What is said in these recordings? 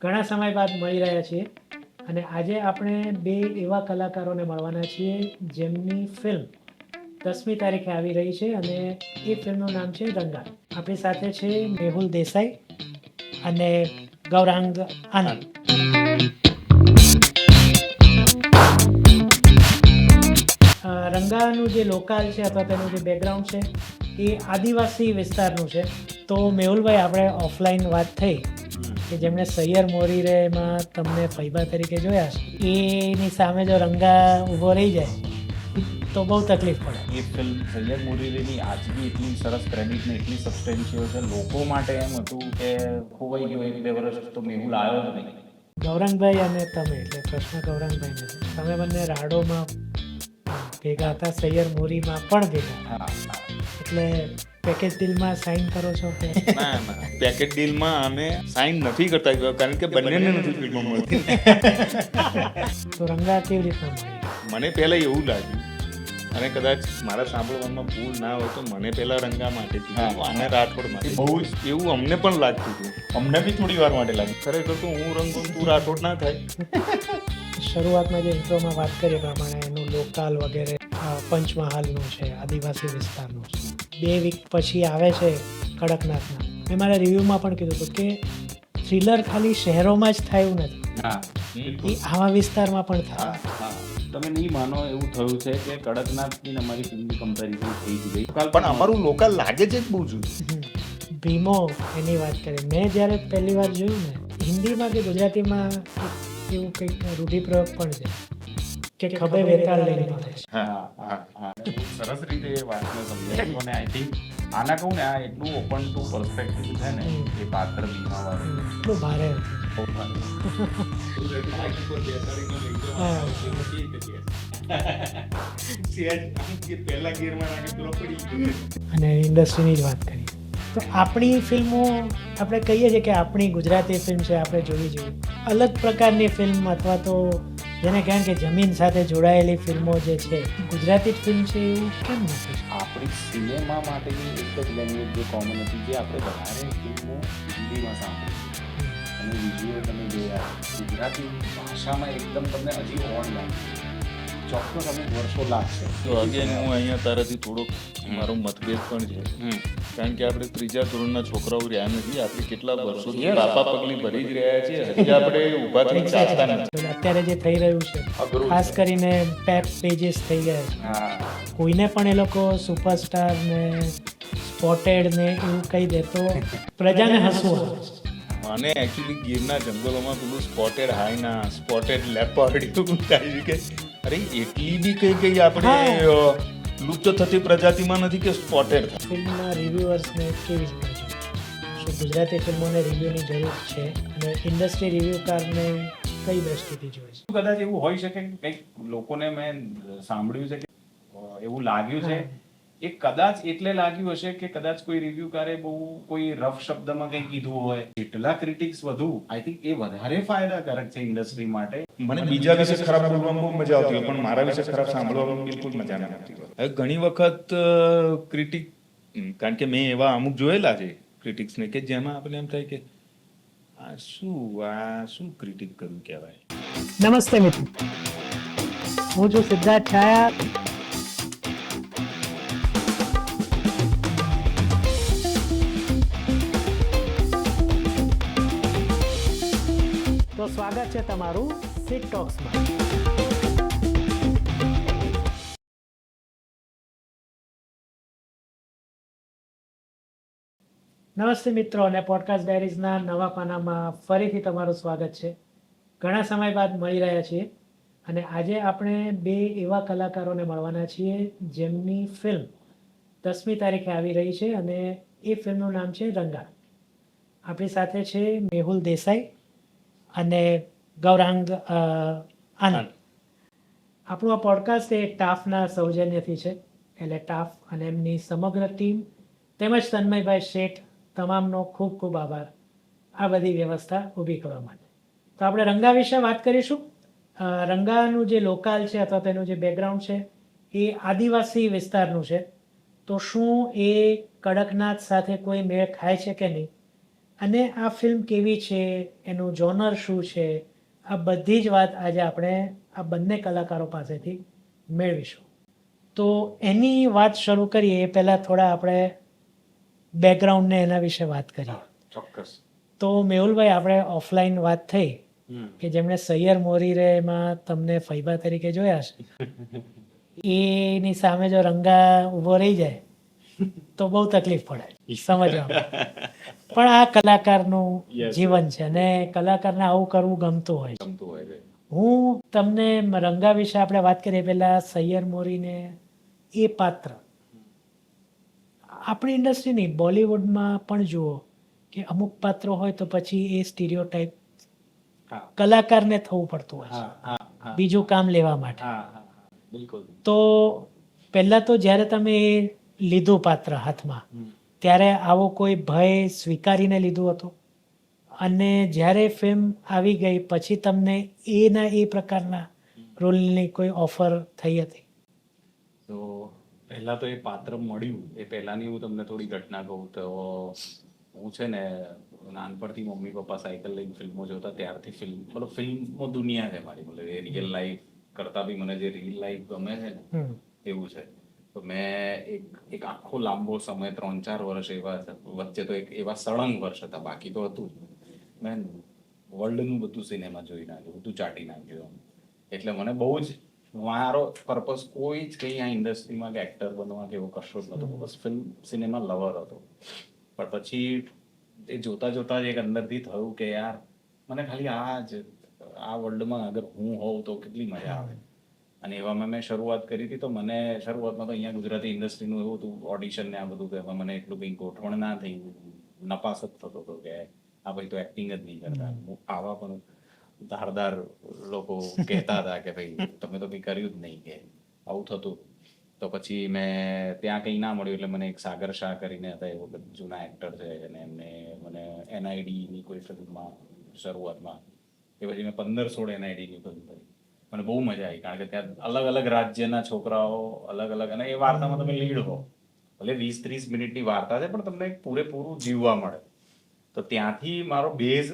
ઘણા સમય બાદ મળી રહ્યા છીએ અને આજે આપણે બે એવા કલાકારોને મળવાના છીએ જેમની ફિલ્મ 10મી તારીખે આવી રહી છે અને એ ફિલ્મનું નામ છે રંગા. આપણી સાથે છે મેહુલ દેસાઈ અને ગૌરાંગ આનંદ. રંગાનું જે લોકાલ છે અથવા તેનું જે બેકગ્રાઉન્ડ છે એ આદિવાસી વિસ્તારનું છે. તો મેહુલભાઈ, આપણે ઓફલાઈન વાત થઈ કે જેમણે સૈયર મોરીરેમાં તમને ફૈબા તરીકે જોયા છે, એની સામે જો રંગા ઊભો રહી જાય તો બહુ તકલીફ પડે. એ ફિલ્મ સૈયર મોરીરેની આજ બી એટલી સરસ ક્રેડિટ ને એટલી સબસ્ટેન્શિયલ છે. લોકો માટે એમ હતું કે ખોવાઈ ગયો 1-2 વર્ષ તો મેહુલ આવ્યો જ નહીં. ગૌરાંગભાઈ અને તમે, એટલે પ્રશ્ન ગૌરાંગભાઈને છે. તમે બંને રાડોમાં ભેગા હતા, સૈયર મોરીમાં પણ ભેગા, એટલે પેકેજ ડીલમાં સાઇન કરો છો કે ના પેકેજ ડીલમાં અમે સાઇન નથી કરતા, કારણ કે બંનેને નથી ફિલ્મો મળતી. તો રંગા કેવી રીતના મળી? મને પહેલા એવું લાગ્યું, અને કદાચ મારા સાંભળવામાં ભૂલ ના હોય તો મને પહેલા રંગા માટે કીધું અને રાઠોડ માટે. બહુ એવું અમને પણ લાગતું હતું. અમને બી થોડી વાર માટે લાગ્યું. ખરેખર તો હું રંગો તું રાઠોડ ના થાય. શરૂઆતમાં જે ઇન્ટ્રોમાં વાત કરી પ્રમાણે એનું લોકલ વગેરે પંચમહાલનું છે, આદિવાસી વિસ્તારનું છે. 2 વીક પછી આવે છે કડકનાથના. મેં મારા રિવ્યૂમાં પણ કીધું હતું કે થ્રિલર ખાલી શહેરોમાં જ થાય નથી, એ આવા વિસ્તારમાં પણ થાય. તમે નહીં માનો એવું થયું છે કે કડકનાથની અમારી ફિલ્મની કમ્પેરિઝન થઈ જ ગઈ. પણ અમારું લોકલ લાગે છે જ બહુ જુદું. ભીમો એની વાત કરી. મેં જ્યારે પહેલી વાર જોયું ને, હિન્દીમાં કે ગુજરાતીમાં એવું કંઈક રૂઢિપ્રયોગ પણ છે કે ખભે વેતાળ લઈને મળે છે. સરસ રીતે એ વાતને સમજાયું. અને આઈ થિંક આના કહું ને, આ એટલું ઓપન ટુ પર્સપેક્ટિવ છે ને એ પાત્ર બીમાવાળું એટલું ભારે હતું. અને ઇન્ડસ્ટ્રીની જ વાત કરીએ તો આપણી ફિલ્મો, આપણે કહીએ છીએ કે આપણી ગુજરાતી ફિલ્મ છે, આપણે જોવી જોઈએ. અલગ પ્રકારની ફિલ્મ અથવા તો જેને કહેવાય કે જમીન સાથે જોડાયેલી ફિલ્મો જે છે, ગુજરાતી ફિલ્મ છે, એવું કેમ નથી? આપણી સિનેમા માટેની એક જ લેંગ્વેજ જે કોમન હતી, જે આપણે વધારે ફિલ્મો હિન્દીમાં સાંભળી અને વિઝ્યુઅલ તમે જોયા. ગુજરાતી ભાષામાં એકદમ તમને હજી ઓન લાગે. ચોક્કસ અમુક વર્ષો લાગશે. તો અગેન હું અહીંયા તારાથી થોડોક મારો મતભેદ પણ છે, કારણ કે આપણે 3જા ધોરણના છોકરાઓ રહ્યા નથી. આપણે કેટલા વર્ષોથી બાપા પગલી ભરી જ રહ્યા છીએ, હજી આપણે ઊભા થઈ ચાલતા નથી. અત્યારે જે થઈ રહ્યું છે, ખાસ કરીને પેપ પેજીસ થઈ ગયા છે. કોઈને પણ એ લોકો સુપરસ્ટાર ને સ્પોટેડ ને એવું કહી દે તો પ્રજાને હસવું આવે છે. અને એકચ્યુઅલી ગીરના જંગલોમાં પેલું સ્પોટેડ હાઈના, સ્પોટેડ લેપર્ડ એવું થાય કે અરે એટલી બી કઈ આપણે લુપ્ત થતી પ્રજાતિમાં નથી કે સ્પોટેડ થાય. ફિલ્મના રિવ્યુઅર્સને કેવી રીતે છે? શું ગુજરાતી ફિલ્મોને રિવ્યૂની જરૂર છે અને ઇન્ડસ્ટ્રી રિવ્યુકારને કઈ દ્રષ્ટિથી જોઈએ છે? કદાચ એવું હોઈ શકે કે કંઈક લોકોને મેં સાંભળ્યું છે કે એવું લાગ્યું છે. એ કદાચ એટલે લાગ્યું હશે કે કદાચ કોઈ રિવ્યુકારે બહુ કોઈ રફ શબ્દમાં કંઈ કીધું હોય. એટલા ક્રિટિક્સ વધુ, આઈ થિંક એ વધારે ફાયદાકારક છે ઇન્ડસ્ટ્રી માટે. મને બીજા વિશે ખરાબ બોલવામાં બહુ મજા આવતી હોય, પણ મારા વિશે ખરાબ સાંભળવામાં બિલકુલ મજા ન આવતી હોય. હવે ઘણી વખત ક્રિટિક, કારણ કે મેં એવા અમુક જોયેલા છે ક્રિટિક્સને કે જેમાં આપણે એમ થાય કે આ શું ક્રિટિક કરવું કહેવાય. નમસ્તે મિત્રો, હું છું સિદ્ધાર્થ છાયા. તો સ્વાગત છે તમારું સિટ ટોક્સમાં. નમસ્તે મિત્રો, અને પોડકાસ્ટ ડાયરીઝના નવા પાનામાં ફરીથી તમારું સ્વાગત છે. ઘણા સમય બાદ મળી રહ્યા છીએ અને આજે આપણે બે એવા કલાકારોને મળવાના છીએ જેમની ફિલ્મ 10મી તારીખે આવી રહી છે અને એ ફિલ્મનું નામ છે રંગા. આપણી સાથે છે મેહુલ દેસાઈ અને ગૌરાંગ આનંદ. આપણું આ પોડકાસ્ટ એ ટાફના સૌજન્યથી છે, એટલે ટાફ અને એમની સમગ્ર ટીમ તેમજ તન્મયભાઈ શેઠ તમામનો ખૂબ ખૂબ આભાર આ બધી વ્યવસ્થા ઊભી કરવા માટે. તો આપણે રંગા વિશે વાત કરીશું. રંગાનું જે લોકાલ છે અથવા તેનું જે બેકગ્રાઉન્ડ છે એ આદિવાસી વિસ્તારનું છે. તો શું એ કડકનાથ સાથે કોઈ મેળ ખાય છે કે નહીં, અને આ ફિલ્મ કેવી છે, એનું જોનર શું છે, આ બધી જ વાત આજે આપણે આ બંને કલાકારો પાસેથી મેળવીશું. તો એની વાત શરૂ કરીએ એ પહેલાં થોડા આપણે બેકગ્રાઉન્ડને એના વિશે વાત કરીએ. ચોક્કસ. તો મેહુલભાઈ, આપણે ઓફલાઈન વાત થઈ કે જેમણે સૈયર મોરીરે એમાં તમને ફૈબા તરીકે જોયા છે, એની સામે જો રંગા ઊભો રહી જાય તો બહુ તકલીફ પડે સમજવામાં. પણ આ કલાકારનું Yes. જીવન છે અને કલાકારને આવું કરવું ગમતું હોય છે. ગમતું હોય છે. હું તમને રંગા વિશે આપણે વાત કરીએ પહેલા સૈયર મોરીને એ પાત્ર આપણી ઇન્ડસ્ટ્રી નહીં, બોલિવૂડમાં પણ જુઓ કે અમુક પાત્રો હોય તો પછી એ સ્ટીરિયોટાઈપ હા કલાકારને થવું પડતું હોય છે હા હા હા બીજું કામ લેવા માટે. હા હા બિલકુલ. તો પહેલા તો જ્યારે તમે એ લીધું પાત્ર હાથમાં, ત્યારે આવો કોઈ ભય સ્વીકારીને લીધું હતું? અને જ્યારે ફિલ્મ આવી ગઈ પછી તમને એના એ પ્રકારના રોલની કોઈ ઓફર થઈ હતી? તો પહેલા તો એ પાત્ર મળ્યું એ પહેલાની હું તમને થોડી ઘટના કહું તો હું છે ને નાનપણથી મમ્મી પપ્પા સાયકલ લઈને ફિલ્મો જોતા ત્યારથી ફિલ્મો દુનિયા છે મારી. મતલબ એ રિયલ લાઈફ કરતા બી મને જે રિયલ લાઈફ ગમે છે ને એવું છે. તો મેં એક આખો લાંબો સમય 3-4 વર્ષ એવા વચ્ચે તો એક એવા સળંગ વર્ષ હતા, બાકી તો હતું જ. મેં વર્લ્ડનું બધું સિનેમા જોઈ નાખ્યું, બધું ચાટી નાખ્યું. એટલે મને બહુ જ મારો પર્પસ કોઈ જ કંઈ આ ઇન્ડસ્ટ્રીમાં કે એક્ટર બનવા કે એવું કશું જ નહોતો. બસ ફિલ્મ સિનેમા લવર હતો. પણ પછી એ જોતા જોતા જ એક અંદરથી થયું કે યાર મને ખાલી આ વર્લ્ડમાં અગર હું હોઉં તો કેટલી મજા આવે. અને એવામાં મેં શરૂઆત કરી હતી. તો મને શરૂઆતમાં તો અહીંયા ગુજરાતી ઇન્ડસ્ટ્રીનું એવું હતું, ઓડિશન ને આ બધું, કે એમાં મને એટલું કંઈ ગોઠવણ ના થઈ, નપાસ જ થતો હતો કે આ ભાઈ તો એક્ટિંગ જ નહીં કરતા. આવા પણ ધારદાર લોકો કહેતા હતા કે ભાઈ તમે તો કંઈ કર્યું જ નહીં, કે આવું થતું. તો પછી મેં ત્યાં કંઈ ના મળ્યું એટલે મને એક સાગર શાહ કરીને હતા, એવો જૂના એક્ટર છે, અને એમને મને NIDની કોઈ ફિલ્મમાં શરૂઆતમાં, એ પછી મેં 15-16 NIDની ફિલ્મ કરી. મને બહુ મજા આવી, કારણ કે ત્યાં અલગ અલગ રાજ્યના છોકરાઓ અલગ અલગ, અને એ વાર્તામાં તમે લીડ હો, ભલે 20-30 મિનિટની વાર્તા છે પણ તમને પૂરેપૂરું જીવવા મળે. તો ત્યાંથી મારો બેઝ,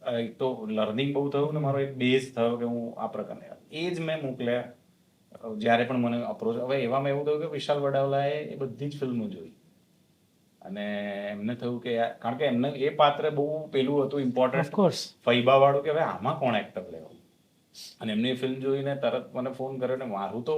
એક તો લર્નિંગ બહુ થયું ને મારો એક બેઝ થયો કે હું આ પ્રકારના એ જ મેં મોકલ્યા. જ્યારે પણ મને અપ્રોચ, હવે એવામાં એવું થયું કે વિશાલ વડાવલાએ એ બધી જ ફિલ્મો જોઈ અને એમને થયું કે કારણ કે એમને એ પાત્ર બહુ પેલું હતું ઇમ્પોર્ટન્ટ, ઓફકોર્સ ફૈબા વાળું, કે હવે આમાં કોણ એક્ટર લેવો. અને એમની ફિલ્મ જોઈને તરત મને ફોન કર્યો ને મારું તો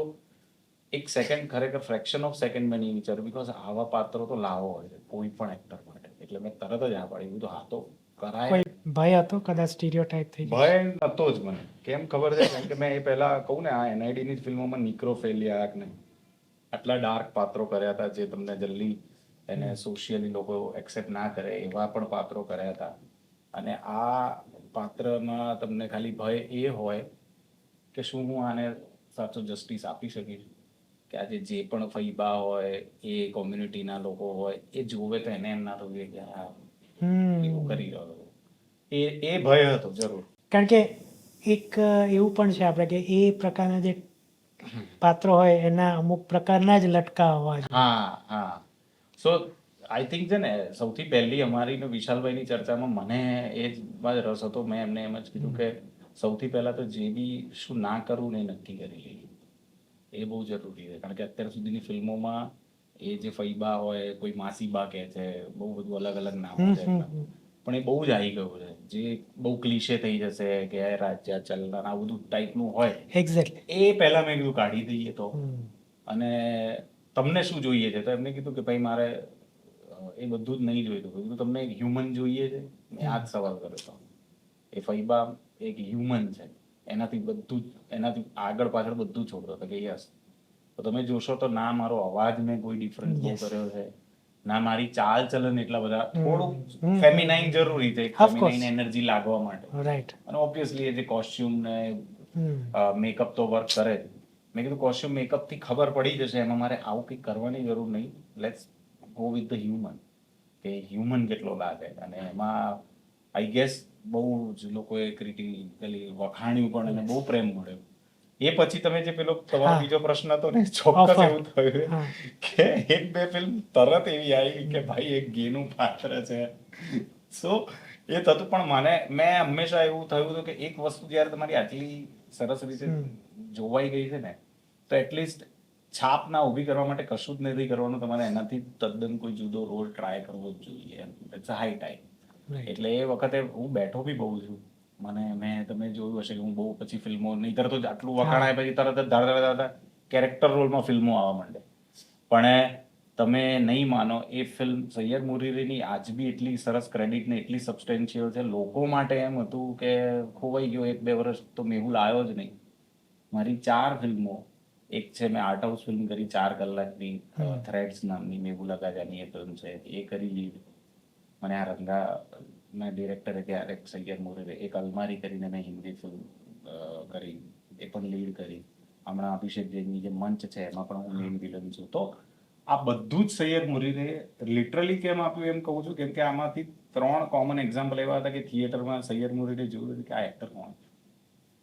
એક સેકન્ડ, ખરેખર ફ્રેક્શન ઓફ સેકન્ડ મેં નહીં વિચાર્યું, બીકોઝ આવા પાત્રો તો લાવો હોય છે કોઈ પણ એક્ટર માટે. એટલે મેં તરત જ આ પાડી દીધું, હા તો કરાય. કોઈ ભય હતો કદાચ સ્ટીરિયોટાઈપ થઈ જાય? ભય નતો જ મને. કેમ ખબર છે? કારણ કે મેં એ પહેલા કહું ને, આ NIDની જ ફિલ્મોમાં નિક્રોફેલિયા ને આટલા ડાર્ક પાત્રો કર્યા હતા જે તમને જલ્દી એને સોશિયલી લોકો એક્સેપ્ટ ના કરે એવા પણ પાત્રો કર્યા હતા. અને આ પાત્રમાં તમને ખાલી ભય એ હોય કે શું હું આને સાચો જસ્ટિસ આપી શકીશ, કે આજે જે પણ ફૈબા હોય એ કોમ્યુનિટીના લોકો હોય એ જોવે તો એને એમ ના થવું કે આ એવું કરી રહ્યો. એ ભય હતો જરૂર. કારણ કે એક એવું પણ છે આપણે કે એ પ્રકારના જે પાત્રો હોય એના અમુક પ્રકારના જ લટકા હોવા જોઈએ. હા હા. સો આઈ થિંક છે ને, સૌથી પહેલી અમારી ને વિશાલભાઈની ચર્ચામાં મને એ જ રસ હતો. મેં એમને એમ જ કીધું કે સૌથી પહેલા તો જે બી શું ના કરવું ને એ નક્કી કરી લઈએ, એ બહુ જરૂરી છે. કારણ કે અત્યાર સુધીની ફિલ્મોમાં એ જે ફૈબા હોય, કોઈ માસીબા કહે છે, બહુ બધું અલગ અલગ નામ છે એમના, પણ એ બહુ જ આવી ગયું છે. જે બહુ ક્લીશે થઈ જશે કે રાજ્ય ચલના આ બધું ટાઈપનું હોય, એક્ઝેક્ટલી. એ પહેલા મેં કીધું કાઢી દઈએ તો. અને તમને શું જોઈએ છે? તો એમને કીધું કે ભાઈ મારે એ બધું જ નહીં જોઈતું. કીધું તમને એક હ્યુમન જોઈએ છે. મેં આ જ સવાલ કર્યો હતો. એ ફૈબા એક હ્યુમન છે, એનાથી બધું જ, એનાથી આગળ પાછળ બધું છોડતો હતો કે યસ. તો તમે જોશો તો ના મારો અવાજ મેં કોઈ ડિફરન્સ બહુ કર્યો છે, ના મારી ચાલ ચલન એટલા બધા, થોડું ફેમિનાઇન જરૂરી છે, ફેમિનાઇન એનર્જી લાગવા માટે. રાઈટ. અને ઓબ્વિયસલી એ જે કોસ્ચ્યુમ ને મેકઅપ તો વર્ક કરે જ. મેં કીધું કોસ્ચ્યુમ મેકઅપ થી ખબર પડી જશે, એમાં મારે આવું કંઈ કરવાની જરૂર નહીં. Let's go with the human, કે હ્યુમન કેટલો લાગે. અને એમાં આઈ ગેસ બહુ જ લોકોએ ક્રિટિકલી વખાણ્યું પણ અને બહુ પ્રેમ મળ્યો. એ પછી તમે જે પેલો તમારો બીજો પ્રશ્ન હતો ને, ચોક્કસ એવું થયું કે 1-2 ફિલ્મ તરત એવી આવી કે ભાઈ એક ગેનું પાત્ર છે, સો એ થતું, પણ મેં હંમેશા એવું થયું હતું કે એક વસ્તુ જ્યારે તમારી આટલી સરસ રીતે જોવાઈ ગઈ છે ને, તો એટલીસ્ટ છાપ ના ઊભી કરવા માટે કશું જ નથી કરવાનું, તમારે એનાથી તદ્દન કોઈ જુદો રોલ ટ્રાય કરવો જ જોઈએ. It's high time. Right. એટલે એ વખતે હું બેઠો બી બહુ છું. તમે જોયું હશે કે હું બહુ પછી ફિલ્મો નહીં તરત જ આટલું વખાણાય પછી તરત જ ધાર કેરેક્ટર રોલમાં ફિલ્મો આવવા માંડે. પણ તમે નહીં માનો, એ ફિલ્મ સૈયદ મુરીરીની આજ બી એટલી સરસ ક્રેડિટ ને એટલી સબસ્ટેન્શિયલ છે. લોકો માટે એમ હતું કે ખોવાઈ ગયો 1-2 વર્ષ તો મેહુલ આવ્યો જ નહીં. મારી 4 ફિલ્મો, એક છે મેં આર્ટ હાઉસ ફિલ્મ કરી 4 કલાકની, થ્રેડ્સ નામની, મેહુલ અગાજાની એ ફિલ્મ છે, એ કરી લીડ. મને આ રંગા ના ડિરેક્ટરે ત્યારે સૈયદ મુરીરે એક અલમારી કરીને મેં હિન્દી ફિલ્મ કરી, એ પણ લીડ કરી. હમણાં અભિષેક જૈનની જે મંચ છે એમાં પણ હું મેઇન વિલન છું. તો આ બધું જ સૈયદ મુરીરે લિટરલી કેમ આપ્યું એમ કહું છું, કેમ કે આમાંથી 3 કોમન એક્ઝામ્પલ એવા હતા કે થિયેટરમાં સૈયદ મુરીરે જોયું કે આ એક્ટર કોણ છે.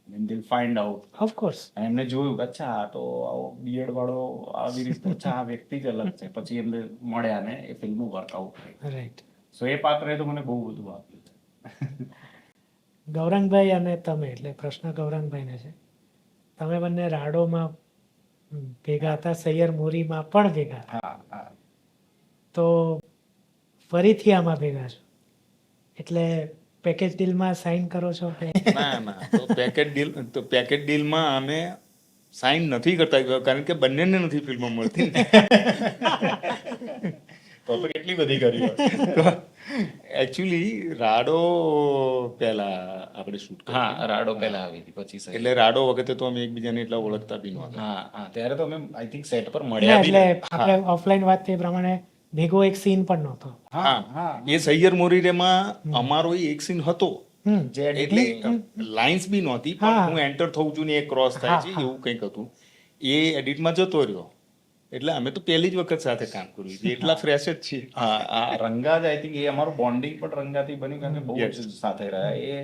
Then they'll find out. Of course. એમને જોયું કે અચ્છા આ તો આવો બીએડ વાળો આવી રીતે, અચ્છા આ વ્યક્તિ જ અલગ છે. પછી એમને મળ્યા ને એ ફિલ્મો વર્કઆઉટ થઈ. રાઈટ. સો એ પાત્રએ તો મને બહુ બધું આપ્યું છે. ગૌરાંગભાઈ અને તમે, એટલે પ્રશ્ન ગૌરાંગભાઈને છે. તમે બંને રાડોમાં ભેગા હતા, સૈયર મોરીમાં પણ ભેગા હતા. હા હા. તો ફરીથી આમાં ભેગા છો, એટલે પેકેજ ડીલમાં સાઇન કરો છો કે ના તો પેકેજ ડીલમાં અમે સાઇન નથી કરતા, કારણ કે બંનેને નથી ફિલ્મો મળતી ને. તો કેટલી બધી કરી હોય. એકચ્યુઅલી રાડો પહેલા આપણે શૂટ કર્યું. હા, રાડો પહેલા આવી હતી, પછી સૈયદ. એટલે રાડો વખતે તો અમે એકબીજાને એટલા ઓળખતા બી નહોતા. હા હા, ત્યારે તો અમે આઈ થિંક સેટ પર ના, મળ્યા બી એટલે નથી. આપણે ઓફલાઈન વાત થઈ એ પ્રમાણે ભેગો એક સીન પણ નહોતો. હા હા. એ સૈયર મોરીરેમાં અમારો એક સીન હતો, હમ. જે એટલે લાઇન્સ બી નહોતી, હા. પણ હું એન્ટર થઉં છું ને એ ક્રોસ થાય હા, છે હા. એવું કંઈક હતું. એ એડિટમાં જતો રહ્યો, એટલે અમે તો પહેલી જ વખત સાથે કામ કર્યું છે, એટલા ફ્રેશ જ છીએ. હા, આ રંગા જ આઈ થિંક એ અમારું બોન્ડિંગ પણ રંગાથી બન્યું, કારણ કે બહુ Yes. જ સાથે રહ્યા. એ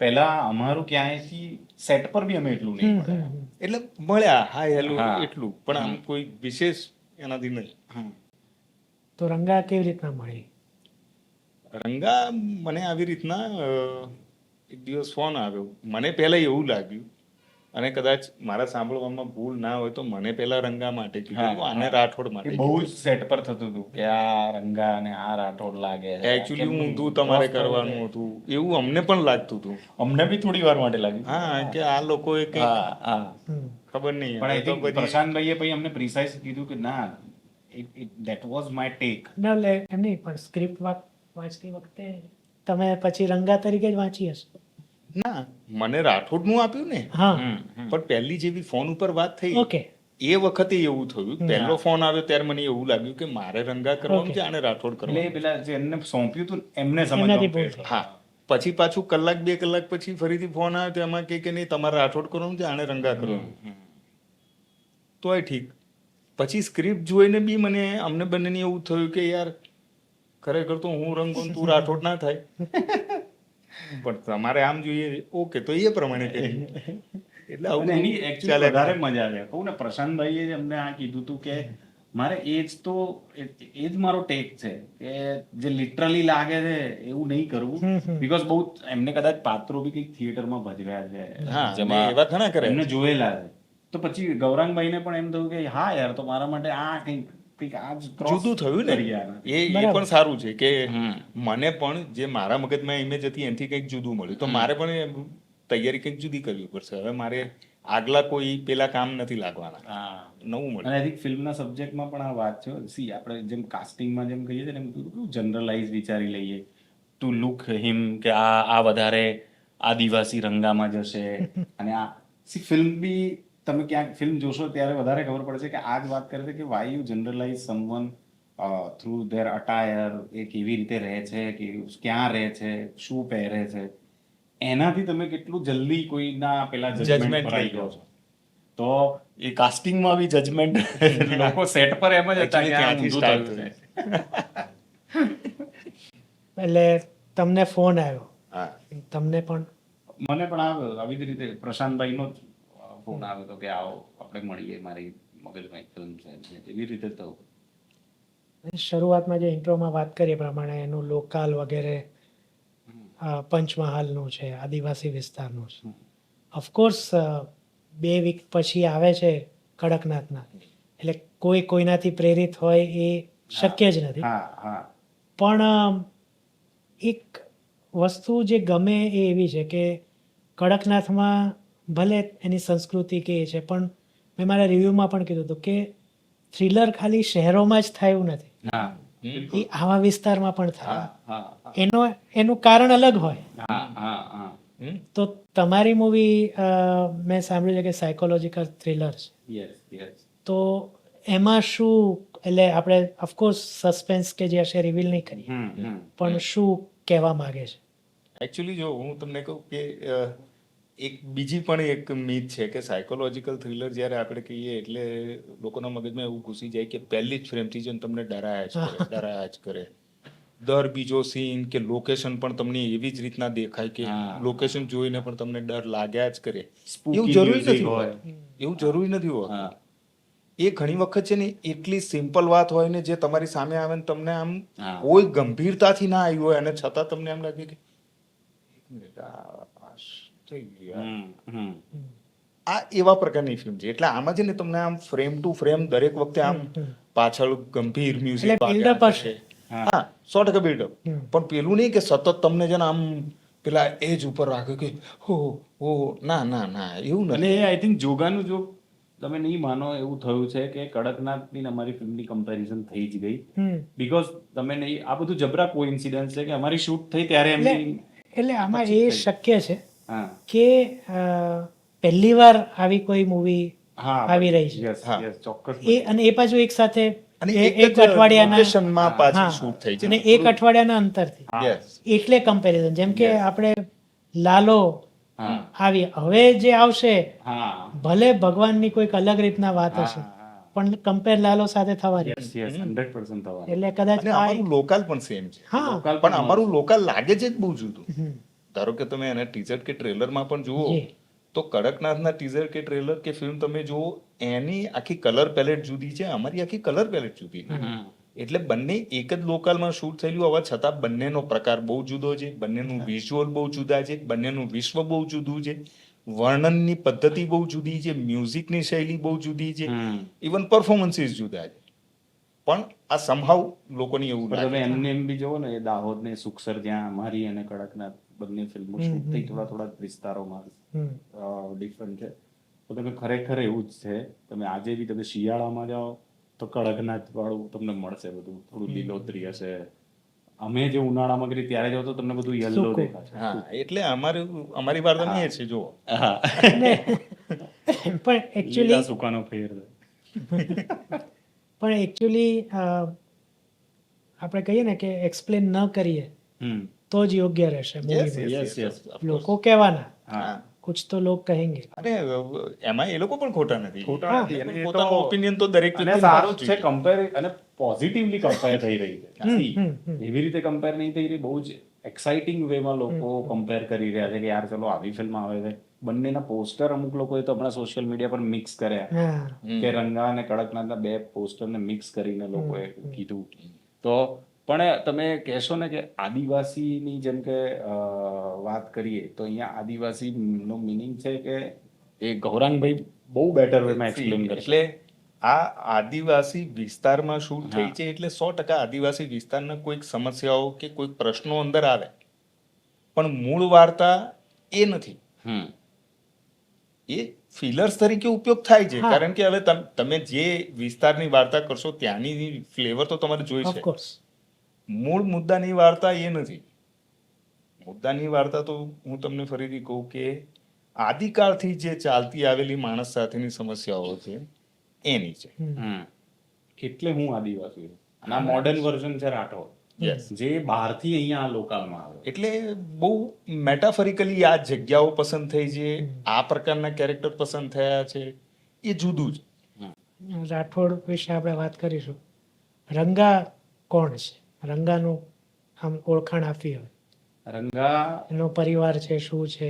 પહેલા અમારું ક્યાંયથી સેટ પર બી અમે એટલું નહીં મળ્યા. એટલે મળ્યા, હા હેલો હા. એટલું, પણ આમ કોઈ વિશેષ એનાથી નહીં. તો રંગા કેવી રીતના મળી? રંગા મને આવી રીતના એક દિવસ ફોન આવ્યો. મને પહેલા એવું લાગ્યું, અને કદાચ મારા સાંભળવામાં ભૂલ ના હોય તો મને પહેલા રંગા માટે કીધું, હા, આને હા. રાઠોડ એ માટે. બહુ જ સેટ પર થતું હતું કે આ રંગા અને આ રાઠોડ લાગે છે. એકચ્યુઅલી કેમનું ઊંધું તમારે cross થવું કરવાનું છે. હતું એવું અમને પણ લાગતું હતું. અમને બી થોડી વાર માટે લાગ્યું. હા, કે આ લોકોએ કંઈક હા હા. હમ. ખબર નહીં. પણ હવે આઈ તો થિંક પછી પ્રશાંતભાઈએ પછી અમને પ્રિસાઇઝ કીધું કે ના, ધેટ વોઝ માય ટેક. ના, એટલે એમ નહીં, પણ સ્ક્રિપ્ટ વાંચતી વખતે તમે પછી રંગા તરીકે જ વાંચી હશે. ના, મને રાઠોડનું આપ્યું ને, હા, પણ પહેલી જેવી ફોન ઉપર વાત થઈ ઓકે. એ વખતે એવું થયું. પહેલો ફોન આવ્યો ત્યારે મને એવું લાગ્યું કે મારે રંગા કરવાનું છે, આને રાઠોડ એટલે કરવાનું. પેલા જે એમને સોંપ્યું હતું એમને એમનાથી સમજવાનું ભૂલ હતું. હા, પછી પાછું 1-2 કલાક પછી ફરીથી ફોન આવ્યો તો એમાં કે નહીં તમારે રાઠોડ કરવાનું છે, આને રંગા કરવાનું. તોય ઠીક. પછી સ્ક્રિપ્ટ જોઈને બી અમને બંનેને એવું થયું કે યાર ખરેખર તો હું રંગો તું રાઠોડ ના થાય, પણ તમારે આમ જોઈએ, ઓકે તો એ પ્રમાણે કરી. એટલે આવું અને એની બધું actually ચાલે. વધારે મજા આવે. કહું ને, પ્રશાંતભાઈએ જ અમને આ કીધું હતું કે મારે એ જ મારો ટેક છે કે જે લિટરલી લાગે છે એવું નહીં કરવું. બીકોઝ બહુ એમને કદાચ પાત્રો બી કંઈક થિયેટરમાં ભજવ્યા છે, હા, જેમાં એવા ઘણા કરે એમને છે. જોયેલા છે. તો પછી ગૌરાંગભાઈને પણ એમ થયું કે હા યાર, તો મારા માટે આ કંઈક આ જ cross જુદું થયું ને, કરી યાર. એ બરાબર. પણ સારું છે કે મને પણ જે મારા મગજમાં ઇમેજ હતી એનાથી કંઈક જુદું મળ્યું, તો મારે પણ તૈયારી કંઈક જુદી કરવી પડશે. હવે મારે આગલા કોઈ પેલા કામ નથી લાગવાના, હા, નવું મળે. અને આઈ થિંક ફિલ્મના સબ્જેક્ટમાં પણ આ વાત છે. સી આપણે જેમ કાસ્ટિંગમાં જેમ કહીએ છીએ ને, એમ કેવું જનરલાઇઝ વિચારી લઈએ ટુ લુક હિમ કે આ વધારે આદિવાસી રંગામાં જશે. અને આ સી ફિલ્મ બી તમે ક્યાંક ફિલ્મ જોશો ત્યારે વધારે ખબર પડશે કે આ જ વાત કરે છે કે why you generalize someone through their attire, એ કેવી રીતે રહે છે, કે ક્યાં રહે છે, શું પહેરે છે, એનાથી તમે કેટલું જલ્દી કોઈના પેલા જજમેન્ટ Judgment ભરાઈ લઈ જાઓ છો. તો એ કાસ્ટિંગમાં બી જજમેન્ટ લોકો સેટ પર એમ જ હતા Actually કે આ ત્યાંથી ઊંધું start થયું છે. એટલે તમને ફોન આવ્યો, હા, તમને પણ મને પણ આવી જ રીતે પ્રશાંતભાઈનો જ ફોન આવ્યો હતો કે આવો આપણે મળીએ, મારી મગજમાં એક ફિલ્મ છે. એવી રીતે થયું. શરૂઆતમાં જે ઇન્ટ્રોમાં વાત કરી એ પ્રમાણે એનું લોકલ વગેરે પંચમહાલનું છે, આદિવાસી વિસ્તારનું છે. ઓફકોર્સ 2 વીક પછી આવે છે કડકનાથના, એટલે કોઈ કોઈનાથી પ્રેરિત હોય એ શક્ય જ નથી. હા હા પણ એક વસ્તુ જે ગમે એ એવી છે કે કડકનાથમાં ભલે એની સંસ્કૃતિ કે એ છે, પણ મેં મારા રિવ્યૂમાં પણ કીધું હતું કે થ્રિલર ખાલી શહેરોમાં જ થાય એવું નથી, હા એ આવા વિસ્તારમાં પણ થાય. હા હા એનું કારણ અલગ હોય. હા હા હા તો તમારી મૂવી મેં સાંભળ્યું છે કે સાયકોલોજીકલ થ્રિલર છે, યસ યસ તો એમાં શું, એટલે આપણે ઓફકોર્સ સસ્પેન્સ કે જે હશે રિવીલ નહીં કરીએ, પણ શું કહેવા માંગે છે? એકચ્યુઅલી જો હું તમને કહું કે એક બીજી પણ એક મીથ છે કે સાયકોલોજીકલ થ્રિલર જ્યારે આપણે કહીએ એટલે લોકોના મગજમાં એવું ઘૂસી જાય કે પહેલી જ ફ્રેમથી જ તમને ડરાયા જ કરે. દર બીજો સીન કે લોકેશન પણ તમને એવી જ રીતના દેખાય કે લોકેશન જોઈને પણ તમને ડર લાગ્યા જ કરે. એવું જરૂરી નથી હોતું. એવું જરૂરી નથી હોતું. એ ઘણી વખત છે ને એટલી સિમ્પલ વાત હોય ને જે તમારી સામે આવે ને તમને આમ કોઈ ગંભીરતાથી ના આવી હોય અને છતાં તમને એમ લાગે કે આ એવા પ્રકારની ફિલ્મ છે. એટલે આમાં છે ને તમને આમ ફ્રેમ ટુ ફ્રેમ દરેક વખતે આમ પાછળ ગંભીર મ્યુઝિક એટલે build-up હશે. હા 100% બિલ્ડઅપ. પણ પેલું નહીં કે સતત તમને છે ને આમ પેલા એજ ઉપર રાખે કે હો ના ના ના એવું અને નથી. એ આઈ થિંક જોગાનું જો તમે નહીં માનો એવું થયું છે કે કડકનાથની ને અમારી ફિલ્મની કમ્પેરિઝન થઈ જ ગઈ, બીકોઝ તમે નહીં, આ બધું જબરા કોઇન્સિડન્સ છે કે અમારી શૂટ થઈ ત્યારે એમની એટલે આમાં એ શક્ય છે હા કે પહેલી વાર આવી કોઈ મૂવી હા આવી રહી છે, યસ યસ ચોક્કસ એ અને એ પાછું એક સાથે અને એક એક જ અઠવાડિયાના લોકેશનમાં પાછી હા, શૂટ થઈ છે. અને એક અઠવાડિયાના અંતરથી, Yes. એટલે કમ્પેરિઝન. જેમ કે આપણે લાલો આવી, હવે જે આવશે હા ભલે ભગવાનની કોઈક અલગ રીતના વાત હશે, પણ કમ્પેર લાલો સાથે થવાની, યસ યસ 100% થવાનું. એટલે કદાચ અને અમારું લોકલ પણ સેમ છે. હા પણ અમારું લોકલ લાગે છે જ બહુ જુદું. ધારો કે તમે એને ટીઝર કે ટ્રેલરમાં પણ જુઓ જી. તો કડકનાથના ટીઝર કે ટ્રેલર કે ફિલ્મ તમે જુઓ, એની આખી કલર પેલેટ જુદી છે, અમારી આખી કલર પેલેટ જુદી છે. એટલે બંને એક જ લોકલમાં શૂટ થયેલું હોવા છતાં બંનેનો પ્રકાર બહુ જુદો છે, બંનેનું વિઝ્યુઅલ બહુ જુદા છે, બંનેનું વિશ્વ બહુ જુદું છે, વર્ણનની પદ્ધતિ બહુ જુદી છે, મ્યુઝિકની શૈલી બહુ જુદી છે, ઇવન પરફોર્મન્સીસ જુદા છે. પણ આ સમહાવ લોકોની એવું પણ તમે લાગે. એમને એમ બી જોવો ને, એ દાહોદ ને સુખસર જ્યાં અમારી અને કડકનાથ બંને ફિલ્મો શૂટ થઈ થોડા વિસ્તારોમાં ડિફરન્ટ છે, તો તમે ખરેખર એવું જ છે. તમે આજે બી તમે શિયાળામાં જાઓ તો કડકનાથ વાળું તમને મળશે, બધું થોડું લીલોતરી હશે. અમે જે ઉનાળામાં કરી ત્યારે જાઓ તો તમને બધું યલો સૂકું. દેખાશે. હા, એટલે અમારી વાર્તામાં એ છે જુઓ. પણ એકચ્યુઅલી લીલા સુકાનો ફેર છે. પણ એકચ્યુઅલી આપણે કહીએ ને કે એક્સપ્લેન ન કરીએ તો જ યોગ્ય રહેશે મૂવીમાં. Yes, yes, of course. લોકો કહેવાના, હા કુછ તો લોગ કહેંગે. અને એમાં એ લોકો પણ ખોટા નથી. ખોટા નથી. અને એ તો પોતાનો ઓપિનિયન તો દરેક અને વ્યક્તિનો સારું હોવો જ છે, જોઈએ. કમ્પેર અને પોઝિટિવલી કમ્પેર થઈ રહી છે. See, એવી રીતે કમ્પેર નહીં થઈ રહી, બહુ જ એક્સાઇટિંગ વેમાં લોકો કમ્પેર કરી રહ્યા છે કે યાર ચલો આવી ફિલ્મ આવે છે. બંનેના પોસ્ટર અમુક લોકોએ તો હમણાં સોશિયલ મીડિયા પર મિક્સ કર્યા હા કે રંગા અને કડકનાથના બે પોસ્ટરને મિક્સ કરીને લોકોએ કીધું. તો પણ તમે કહેશો ને કે આદિવાસીની જેમ કે વાત કરીએ તો અહીંયા આદિવાસી નો મિનિંગ છે કે એ ગૌરાંગભાઈ બહુ બેટર વેમાં એક્સપ્લેન કરશે. એટલે આ આદિવાસી વિસ્તારમાં શૂટ થઈ છે એટલે 100% આદિવાસી વિસ્તારના કોઈક સમસ્યાઓ કે કોઈક પ્રશ્નો અંદર આવે, પણ મૂળ વાર્તા એ નથી. એ ફિલર્સ તરીકે ઉપયોગ થાય છે, કારણ કે હવે તમે જે વિસ્તારની વાર્તા કરશો ત્યાંની ફ્લેવર તો તમારે જોઈ છે. ઓફકોર્સ. મૂળ મુદ્દાની વાર્તા એ નથી. મુદ્દાની વાર્તા તો હું તમને ફરીથી કહું કે આદિકાળથી જે ચાલતી આવેલી માણસ સાથેની સમસ્યાઓ છે એની છે. એટલે હું આદિવાસી છું. અને આ મોડર્ન વર્ઝન છે રાઠોડ, જે બહારથી અહીંયા આ લોકલમાં આવે. એટલે બહુ મેટાફોરિકલી આ જગ્યાઓ પસંદ થઈ છે, આ પ્રકારના કેરેક્ટર પસંદ થયા છે, એ જુદું છે. રાઠોડ વિશે આપણે વાત કરીશું. રંગા કોણ છે? રંગાનું આમ ઓળખાણ આપવી હોય, રંગા એનો પરિવાર છે, શું છે?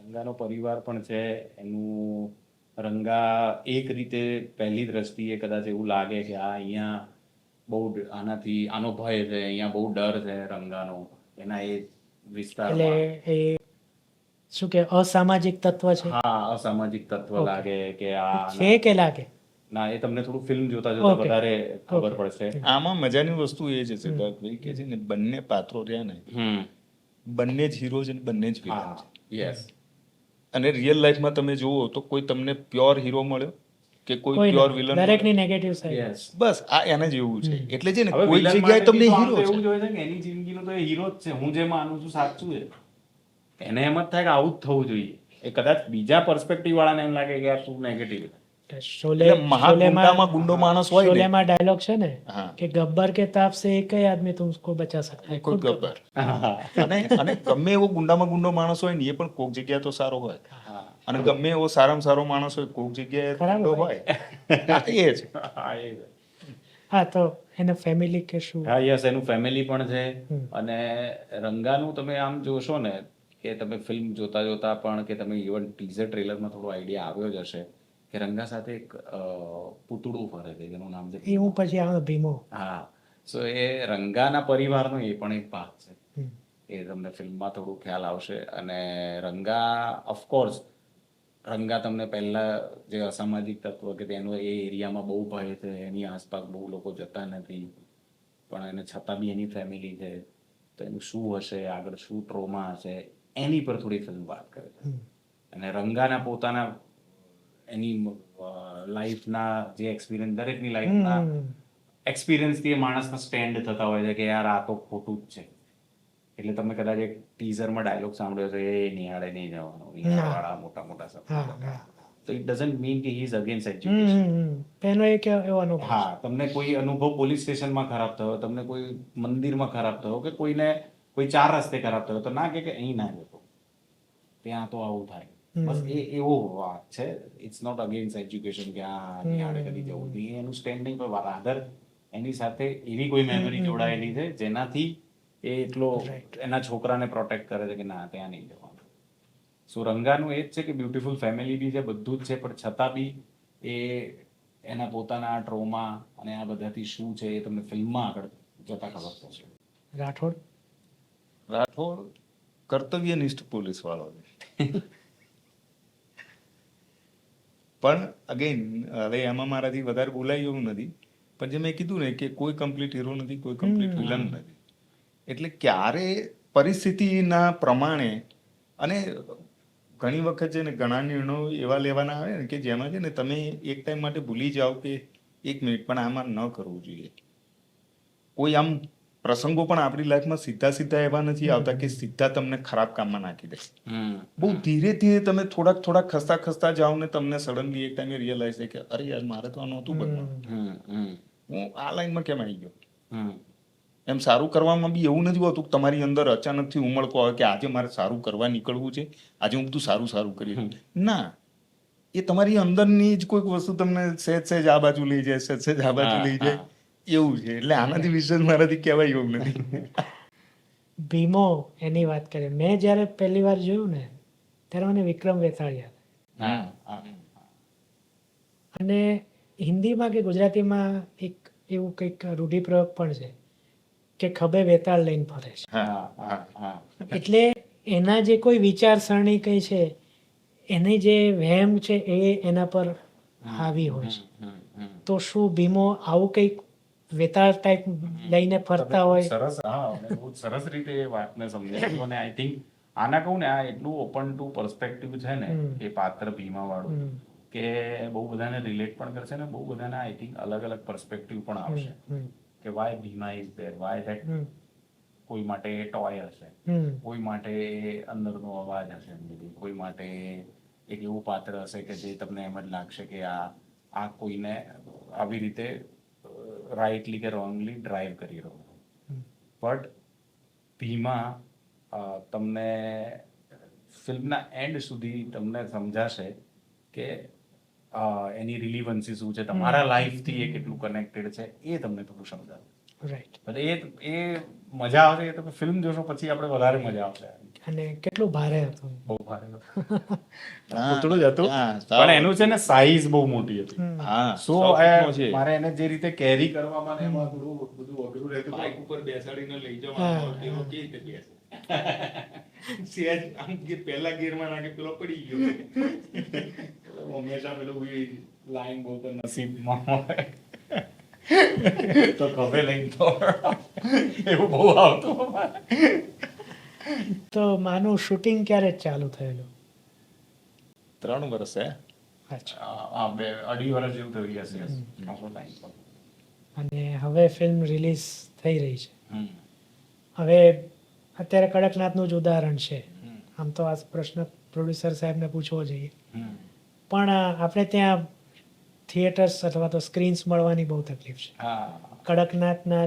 રંગાનો પરિવાર પણ છે એનું. રંગા એક રીતે પહેલી દ્રષ્ટિએ કદાચ એવું લાગે કે આ અહીંયા બહુ આનાથી આનો ભય છે, અહીંયા બહુ ડર છે રંગાનો, એના એ વિસ્તારમાં એટલે એ શું કે અસામાજિક તત્વ છે હા અસામાજિક તત્વ લાગે કે આ છે કે લાગે ના એ તમને થોડું ફિલ્મ જોતા જોતા Okay. વધારે ખબર પડશે. આમાં મજાની વસ્તુ એ છે સિદ્ધાર્થભાઈ કે છે ને બંને પાત્રો રહ્યા ને બંને જ હીરો છે ને બંને જ વિલન છે. યસ અને રિયલ લાઈફમાં તમે જુઓ તો કોઈ તમને પ્યોર હીરો મળ્યો કે કોઈ કોઈ પ્યોર ના. વિલન દરેકની નેગેટિવ સાઈડ યસ બસ આ એને જ એવું છે એટલે છે ને હવે કોઈ villain જગ્યાએ માટે તમને બી તો આમ હીરો તો છે એવું જ હોય છે કે એની જિંદગીનો તો એ હીરો જ છે, હું જે માનું છું સાચું છે, એને એમ જ થાય કે આવું જ થવું જોઈએ. એ કદાચ બીજા પર્સપેક્ટિવ વાળાને એમ લાગે કે યાર શું નેગેટિવ. એટલે મહાગુંડામાં ગુંડો માણસ હોય ને શોલેમાં ડાયલોગ છે ને હા. કે ગબ્બર કે તાપ સે એક ही आदमी तुमको बचा सकता है કોઈ खुद ગબ્બર અને ગમે એવો ગુંડામાં ગુંડો માણસ હોય ને એ પણ કોક જગ્યાએ તો સારો હોય અને ગમે એવો સારામાં સારો માણસ હોય કોક જગ્યાએ ખરાબ તો હોય. હોય હા, એ જ હા એ હા તો એને ફેમિલી કે શું હા યસ એનું ફેમિલી પણ છે. હમ. અને રંગાનું તમે આમ જોશો ને કે તમે ફિલ્મ જોતા જોતા પણ કે તમે ઇવન ટીઝર ટ્રેલરમાં થોડો આઈડિયા આવ્યો જ હશે કે રંગા સાથે એક પૂતળું ફરે છે જેનું નામ છે એ હું પછી આવે ભીમો હા. સો એ રંગાના પરિવારનો એ પણ એક ભાગ છે. હમ. એ તમને ફિલ્મમાં થોડું ખ્યાલ આવશે. અને રંગા ઓફકોર્સ રંગા તમને પહેલા જે અસામાજિક તત્વ કે તેનો એ એરિયામાં બહુ ભય છે, એની આસપાસ બહુ લોકો જતા નથી, પણ એને છતાં બી એની ફેમિલી છે, તો એનું શું હશે આગળ, શું ટ્રોમા હશે, એની પર થોડી ફિલ્મ વાત કરે છે. અને રંગાના પોતાના એની લાઈફના જે એક્સપિરિયન્સ દરેકની લાઈફના એક્સપિરિયન્સથી એ માણસના સ્ટેન્ડ થતા હોય છે કે યાર આ તો ખોટું જ છે. એટલે તમે કદાચ એક ટીઝરમાં ડાયલોગ સાંભળ્યો છે એ નિહાળે નહીં જવાનું, નિહાળવાળા મોટા મોટા હા શબ્દો. હા તો ઇટ ડઝન્ટ મીન કે હી ઇઝ અગેન્સ્ટ એજ્યુકેશન. એનો એક એવો અનુભવ છે. હા તમને કોઈ અનુભવ પોલીસ સ્ટેશનમાં ખરાબ થયો, તમને કોઈ મંદિરમાં ખરાબ થયો કે કોઈને કોઈ ચાર રસ્તે ખરાબ થયો તો ના કે અહીં ના જતો, ત્યાં તો આવું થાય. બસ એ એવો વાત છે. ઇટ્સ નોટ અગેન્સ્ટ એજ્યુકેશન કે આ નિહાળે કદી જવું જોઈએ, એનું સ્ટેન્ડિંગ પર રાધર એની સાથે એવી કોઈ મેમરી જોડાયેલી છે જેનાથી એ એટલો એના છોકરાને પ્રોટેક્ટ કરે છે કે ના ત્યાં નહીં જવાનું. સો રંગાનું એ જ છે કે બ્યુટીફુલ ફેમિલી બી છે, બધું જ છે, પણ છતાં બી એ એના પોતાના ટ્રોમા અને આ બધાથી શું છે એ તમને ફિલ્મમાં આગળ જતા ખબર પડશે. રાઠોડ કર્તવ્યનિષ્ઠ પોલીસ વાળો છે પણ અગેન હવે એમાં મારાથી વધારે બોલાય એવું નથી, પણ જે મેં કીધું ને કે કોઈ કમ્પ્લીટ હીરો નથી, કોઈ કમ્પ્લીટ વિલન નથી. એટલે ક્યારે પરિસ્થિતિના પ્રમાણે અને ઘણી વખત છે ને ઘણા નિર્ણયો એવા લેવાના આવે ને કે જેમાં છે ને તમે એક ટાઈમ માટે ભૂલી જાઓ કે એક મિનિટ પણ આમાં ન કરવું જોઈએ. કોઈ આમ પ્રસંગો પણ આપણી લાઈફમાં સીધા સીધા એવા નથી આવતા કે સીધા તમને ખરાબ કામમાં નાખી દે. બહુ ધીરે ધીરે તમે થોડાક ખસતા ખસતા જાઓ ને તમને સડનલી એક ટાઈમે રિયલાઇઝ થાય કે અરે યાર મારે તો આ નહોતું બનવાનું, હું આ લાઈનમાં કેમ આવી ગયો. એમ સારું કરવામાં બી એવું નથી હોતું તમારી અંદર અચાનકથી ઉમળકો આવે કે આજે મારે સારું કરવા નીકળવું છે, આજે હું બધું સારું કરીશ. ના, એ તમારી અંદરની જ કોઈક વસ્તુ તમને સહેજ આ બાજુ લઈ જાય, સહેજ આ બાજુ લઈ જાય એવું છે. એટલે આનાથી વિશેષ મારાથી કહેવાય એવું નથી. ભીમો એની વાત કરીએ, મેં જ્યારે પહેલી વાર જોયું ને ત્યારે મને વિક્રમ વેતાળ યાદ અને હિન્દીમાં કે ગુજરાતીમાં એક એવું કંઈક રૂઢિપ્રયોગ પણ છે કે ખભે વેતાળ લઈને ફરે છે. એટલે એના જે કોઈ વિચારસરણી કઈ છે, એની જે વહેમ છે એ એના પર હાવી હોય છે. તો શું ભીમો આવું કંઈક વેતાળ ટાઈપ લઈને ફરતા હોય? સરસ, હા, બહુ સરસ રીતે એ વાતને સમજાવ્યું. અને આઈ થિંક આના કહું ને આ એટલું ઓપન ટુ પર્સપેક્ટિવ છે ને એ પાત્ર ભીમા વાળું કે બહુ બધાને રિલેટ પણ કરશે ને બહુ બધાને આઈ થિંક અલગ અલગ પર્સપેક્ટિવ પણ આવશે કે why Bhima is there, why that. કોઈ માટે એ ટોય હશે, કોઈ માટે અંદરનો અવાજ હશે, કોઈ માટે એક એવું પાત્ર હશે કે જે તમને એમ જ લાગશે કે આ કોઈને આવી રીતે રાઇટલી કે રોંગલી ડ્રાઈવ કરી રહ્યો. બટ ભીમા તમને ફિલ્મના એન્ડ સુધી તમને સમજાશે કે એની રિલિવન્સી શું છે, તમારા લાઈફથી એ કેટલું કનેક્ટેડ છે, એ તમને થોડું સમજાવે. રાઈટ. એ મજા આવશે. એ તમે ફિલ્મ જોશો પછી આપણે વધારે મજા આવશે. અને કેટલું ભારે હતું. બહુ ભારે પૂતળું જ હતું, પણ એનું છે ને સાઈઝ બહુ મોટી હતી. સો મારે એને જે રીતે કેરી કરવામાં ને એમાં થોડું બધું અઘરું રહેતું. બાઇક ઉપર બેસાડીને લઈ જવાનું કેવી રીતે બેસે. સહેજ આમ પહેલા ગેરમાં નાખે પેલો પડી ગયો. હંમેશા પેલું લાઈન બોલતો નસીબમાં હોય તો કભે લઈને એવું બહુ આવતું અમારે. તો માનું શૂટિંગ ક્યારે ચાલુ થયેલું? 3 વર્ષ હે. અચ્છા. અઢી વર્ષ જેવું થયું હશે આપણો ટાઈમ. અને હવે ફિલ્મ રિલીઝ થઈ રહી છે. હમ. હવે અત્યારે કડકનાથનું જ ઉદાહરણ છે. આમ તો આ પ્રશ્ન પ્રોડ્યુસર સાહેબને પૂછવો જોઈએ, હમ. પણ આપણે ત્યાં થિયેટર્સ અથવા તો સ્ક્રીન્સ મળવાની બહુ તકલીફ છે. હા. કડકનાથના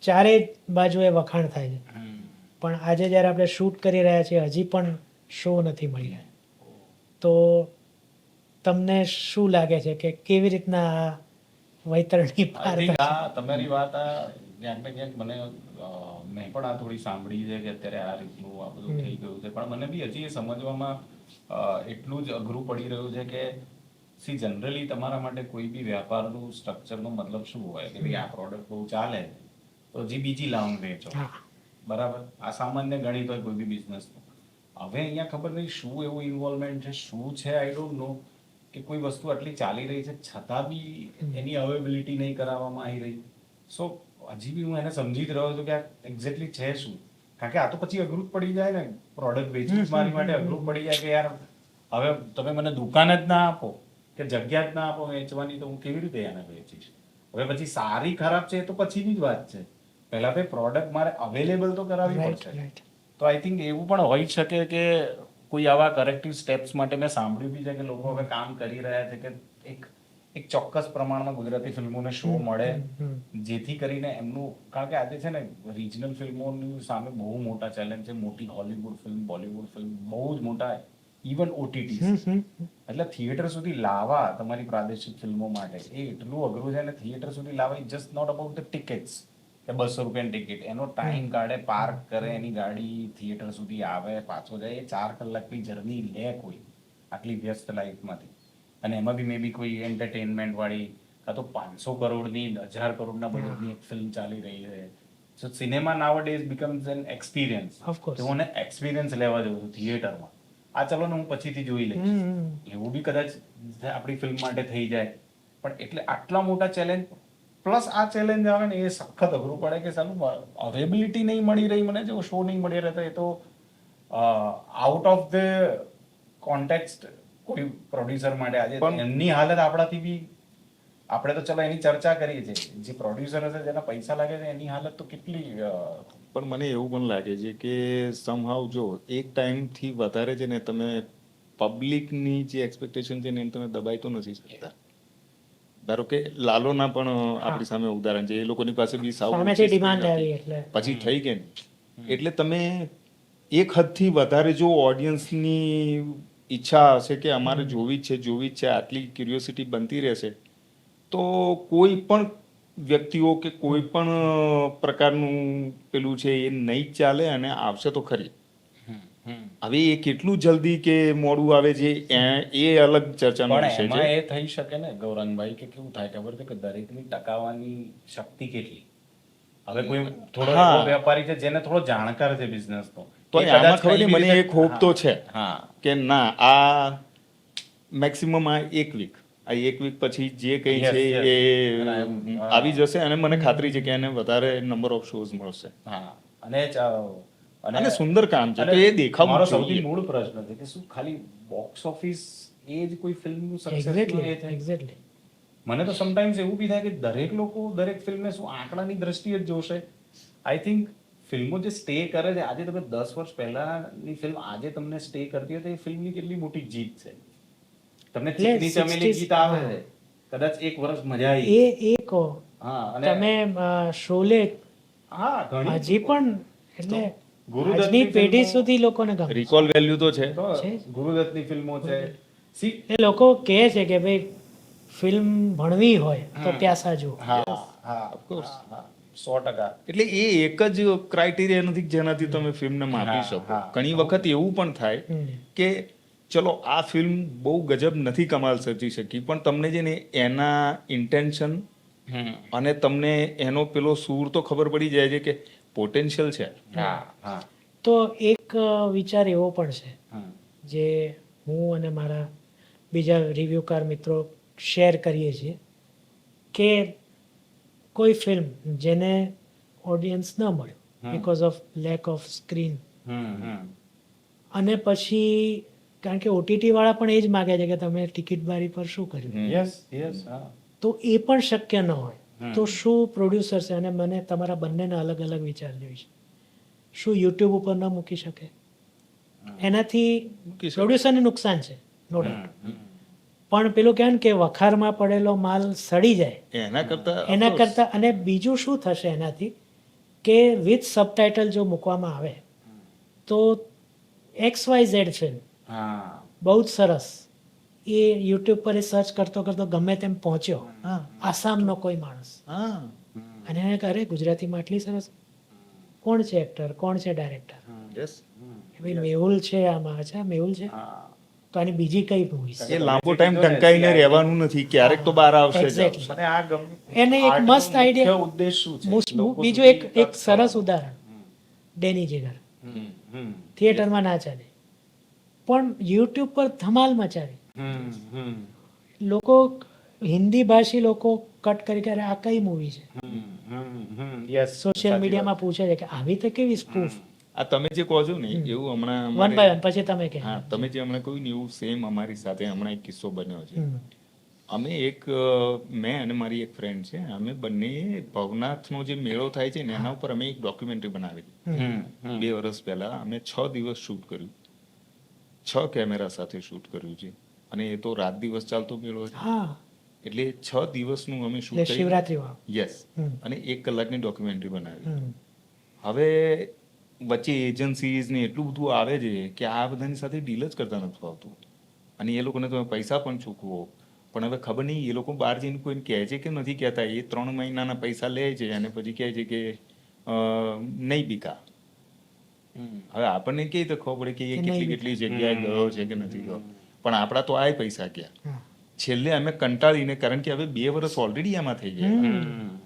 ચારે બાજુએ વખાણ થાય છે, હમ. પણ આજે જ્યારે આપણે શૂટ કરી રહ્યા છીએ હજી પણ શો નથી મળી રહ્યા. તો તમને શું લાગે છે કે કેવી રીતના આ વૈતરણી I પાર think થશે? આ તમારી વાત આ ક્યાંક ને ક્યાંક મને મેં પણ આ થોડી સાંભળી છે કે અત્યારે આ રીતનું આ બધું થઈ ગયું છે, પણ મને બી હજી એ સમજવામાં એટલું જ અઘરું પડી રહ્યું છે કે સી જનરલી તમારા માટે કોઈ બી વ્યાપારનું સ્ટ્રક્ચરનો મતલબ શું હોય કે ભાઈ આ પ્રોડક્ટ બહુ ચાલે તો હજી બીજી લાવન વેચો, હા. બરાબર. આ સામાન્ય ગણિત હોય કોઈ બી બિઝનેસનું. હવે અહીંયા ખબર નહીં શું એવું ઇન્વોલ્વમેન્ટ છે, શું છે, આઈ ડોન્ટ નો, કે કોઈ વસ્તુ આટલી ચાલી રહી છે છતાં બી એની અવેબિલિટી નહીં કરાવવામાં આવી રહી. સો હજી બી હું એને સમજી જ રહ્યો છું કે આ એક્ઝેક્ટલી છે શું, કારણ કે આ તો પછી અઘરું જ પડી જાય ને, પ્રોડક્ટ વેચવું જ મારી માટે અઘરું પડી જાય કે યાર હવે તમે મને દુકાન જ ના આપો કે જગ્યા જ ના આપો વેચવાની, તો હું કેવી રીતે એને વેચીશ? હવે પછી સારી ખરાબ છે એ તો પછીની જ વાત છે, પહેલા તો પ્રોડક્ટ મારે અવેલેબલ તો કરાવવી રાઈટ, પડશે. રાઈટ. તો આઈ થિંક એવું પણ હોઈ શકે કે કોઈ આવા કરેક્ટિવ સ્ટેપ્સ માટે મેં સાંભળ્યું બી છે કે લોકો હવે કામ કરી રહ્યા છે કે એક ચોક્કસ પ્રમાણમાં ગુજરાતી ફિલ્મોને શો મળે, જેથી કરીને એમનું, કારણ કે આજે છે ને રિજનલ ફિલ્મોની સામે બહુ મોટા ચેલેન્જ છે. મોટી હોલીવુડ ફિલ્મ, બોલિવૂડ ફિલ્મ બહુ જ મોટા, ઇવન ઓટીટી, એટલે થિયેટર સુધી લાવવા તમારી પ્રાદેશિક ફિલ્મો માટે એ એટલું અઘરું છે. અને થિયેટર સુધી લાવવા it just not about the tickets કે 200 રૂપિયાની ટિકિટ, એનો ટાઈમ કાઢે, પાર્ક કરે, એની ગાડી થિયેટર સુધી આવે, પાછો જાય, એ 4 કલાકની જર્ની લે કોઈ આટલી વ્યસ્ત લાઈફમાંથી. અને એમાં બી મે બી કોઈ એન્ટરટેનમેન્ટ વાળી કાં તો 500 કરોડની 1000 કરોડના બજેટની એક ફિલ્મ ચાલી રહી છે. So cinema now days becomes an experience. Of course. તો મને એક્સપિરિયન્સ લેવા જવું છું થિયેટરમાં. આ ચલો ને હું પછીથી જોઈ લઈશ, એવું બી કદાચ આપણી ફિલ્મ માટે થઈ જાય. પણ એટલે આટલા મોટા ચેલેન્જ પ્લસ આ ચેલેન્જ આવે ને એ સખત અઘરું પડે કે સાલું અવેબિલિટી નહીં મળી રહી મને, જો શો નહીં મળી રહેતો એ તો આઉટ ઓફ ધ કોન્ટેક્સ્ટ કોઈ પ્રોડ્યુસર માટે આજે એમની હાલત આપણાથી બી, આપણે તો ચલો એની ચર્ચા કરીએ છીએ, જે પ્રોડ્યુસર હશે જેના પૈસા લાગે છે એની હાલત તો કેટલી પણ મને એવું પણ લાગે છે કે સમહાવ જો એક ટાઈમથી વધારે છે ને તમે પબ્લિકની જે એક્સપેક્ટેશન છે ને એને તમે દબાઈ તો નથી શકતા. ધારો કે લાલોના પણ આપણી સામે ઉદાહરણ છે, એ લોકોની પાસે બી સામેથી ડિમાન્ડ આવી એટલે પછી થઈ ગઈ ને, એટલે તમે એક હદથી વધારે જો ઓડિયન્સની ઈચ્છા હશે કે અમારે જોવી જ છે, આટલી ક્યુરિયોસિટી બનતી રહેશે, તો કોઈ પણ વ્યક્તિઓ કે કોઈ પણ પ્રકારનું પેલું છે એ નહીં જ ચાલે અને આવશે તો ખરી. હવે એ કેટલું જલ્દી કે મોડું આવે છે એ અલગ ચર્ચાનો પણ વિષય એમાં છે. એ થઈ શકે ને ગૌરંગભાઈ કે કેવું થાય ખબર છે કે દરેકની ટકાવવાની શક્તિ કેટલી. હવે કોઈ થોડો એવો વેપારી છે જેને થોડો જાણકાર છે બિઝનેસનો, તો આમાં ખબર નહીં, મને એક હોપ તો છે હા કે ના આ મેક્સિમમ આ એક વીક પછી જે કંઈ Yes, છે yes. એ આવી જશે અને મને ખાતરી છે કે એને વધારે નંબર ઓફ શોઝ મળશે હા અને સુંદર કામ છે તો એ દેખાવું મારો જ સૌથી જોઈએ. મૂળ પ્રશ્ન છે કે શું ખાલી બોક્સ ઓફિસ એ જ કોઈ ફિલ્મનું સક્સેસ એક્ઝેક્ટલી. મને તો સમટાઈમ્સ એવું બી થાય કે દરેક લોકો દરેક ફિલ્મને શું આંકડાની દ્રષ્ટિએ જ જોશે. આઈ થિંક ફિલ્મો જે સ્ટે કરે છે, આજે તમે 10 વર્ષ પહેલાની ફિલ્મ આજે તમને સ્ટે કરતી હોય તો એ ફિલ્મની કેટલી મોટી જીત છે. તમને ચીકની ચમેલી ગીત આવે છે, કદાચ એક વર્ષ મજા આવી, એ કહો હા, અને તમે શોલે હા ઘણી હજી પણ એટલે ગુરુદત્તની આજની પેઢી ફિલ્મો- સુધી લોકોને ગમે રિકોલ વેલ્યુ તો છે. તો છે. ગુરુદત્તની ફિલ્મો છે. સી એ લોકો કહે છે કે ભાઈ ફિલ્મ ભણવી હોય તો પ્યાસા જુઓ. હા હા Of course. હા 100%. એટલે એ એક જ ક્રાઇટેરિયા નથી જેનાથી તમે ફિલ્મને માપી હા, શકો. હા. ઘણી વખત એવું પણ થાય કે ચલો આ ફિલ્મ બહુ ગજબ નથી કમાલ સર્જી શકી, પણ તમને છે ને એના ઇન્ટેન્શન અને તમને એનો પેલો સૂર તો ખબર પડી જાય છે કે પોટેન્શિયલ છે. હા હા તો એક વિચાર એવો પણ છે હમ. જે હું અને મારા બીજા રિવ્યુકાર મિત્રો શેર કરીએ છીએ કે કોઈ ફિલ્મ જેને ઓડિયન્સ ન મળ્યું because of lack of screen, અને પછી કારણ કે ઓટીટી વાળા પણ એ જ માગે છે કે તમે ટિકિટ બારી પર શું કર્યું, યસ હા તો એ પણ શક્ય ન હોય તો શું પ્રોડ્યુસર છે, અને મને તમારા બંનેના અલગ અલગ વિચાર જોઈએ છે, શું યુટ્યુબ ઉપર ન મૂકી શકે? એનાથી મૂકી શકે. પ્રોડ્યુસરને નુકસાન છે નો ડાઉટ, પણ પેલું કહેવાય ને કે વખારમાં પડેલો માલ સડી જાય એના કરતા એના કરતાં, અને બીજું શું થશે એનાથી કે વિથ સબટાઇટલ જો મૂકવામાં આવે તો XYZ ફિલ્મ હા બહુ જ સરસ, એ યુટ્યુબ પર એ સર્ચ કરતો કરતો ગમે તેમ પહોંચ્યો, હા, આસામનો કોઈ માણસ, હા અને એને કહે અરે ગુજરાતીમાં આટલી સરસ, કોણ છે એક્ટર, કોણ છે ડાયરેક્ટર, યસ ભાઈ મેહુલ છે આમાં, અચ્છા મેહુલ છે, હા તો આની બીજી કઈ મૂવીઝ એ લાંબો ટાઈમ ઢંકાઈને રહેવાનું નથી, ક્યારેક તો બહાર આવશે જ Exactly. આવશે. અને આ ગમ- એને એક આર્ટનો મસ્ત મુખ્ય આઈડિયા, ઉદ્દેશ શું છે? લોકો બીજું સુધી એક touch સરસ કરવાનો. ઉદાહરણ, ડેની જીગર હમ, હમ, થિયેટરમાં ના ચાલે પણ યુટ્યુબ પર ધમાલ મચાવી, હમ, હમ, લોકો હિન્દી ભાષી લોકો કટ કરી કે અરે આ કઈ મૂવી છે, હમ, હમ, હમ. Yes, સોશિયલ સાચી મીડિયામાં પૂછે છે કે આવી તો કેવી સ્પૂફ, આ તમે જે કહો છો ને એવું હમણાં વન અમારે- બાય વન, પછી તમે કહે. હા તમે જે હમણાં કહ્યું ને એવું સેમ અમારી સાથે હમણાં એક કિસ્સો બન્યો છે. હમ. અમે મેં અને મારી એક ફ્રેન્ડ છે, અમે બંને ભવનાથનો જે મેળો થાય છે ને એના ઉપર અમે એક ડોક્યુમેન્ટરી બનાવી વાત. હમ, હમ. 2 વર્ષ પહેલા. અમે 6 દિવસ શૂટ કર્યું, 6 કેમેરા સાથે શૂટ કર્યું છે, અને એ તો રાત દિવસ ચાલતો મેળો છે, હા, એટલે 6 દિવસનું અમે શૂટ એટલે કરી. શિવરાત્રી વાળો. યસ, હમ. અને 1 કલાકની ડોક્યુમેન્ટરી બનાવી. હમ. હવે વચ્ચે એજન્સીઝ ને એટલું બધું આવે છે કે આ બધાની સાથે ડીલ જ કરતા નથી આવતું, અને એ લોકોને તમે પૈસા પણ ચૂકવો, પણ હવે ખબર નહીં એ લોકો બહાર જઈને કોઈને કહે છે કે નથી કહેતા, એ 3 મહિનાના પૈસા લે છે અને પછી કહે છે કે નહીં બીકા. હમ. હવે આપણને કેવી રીતે ખબર પડે કે એ કે નહીં કેટલી કેટલી જગ્યાએ ગયો છે કે નથી ગયો, પણ આપણા તો આય પૈસા ગયા. હા. છેલ્લે અમે કંટાળીને, કારણ કે હવે 2 વર્ષ ઓલરેડી એમાં થઈ ગયા,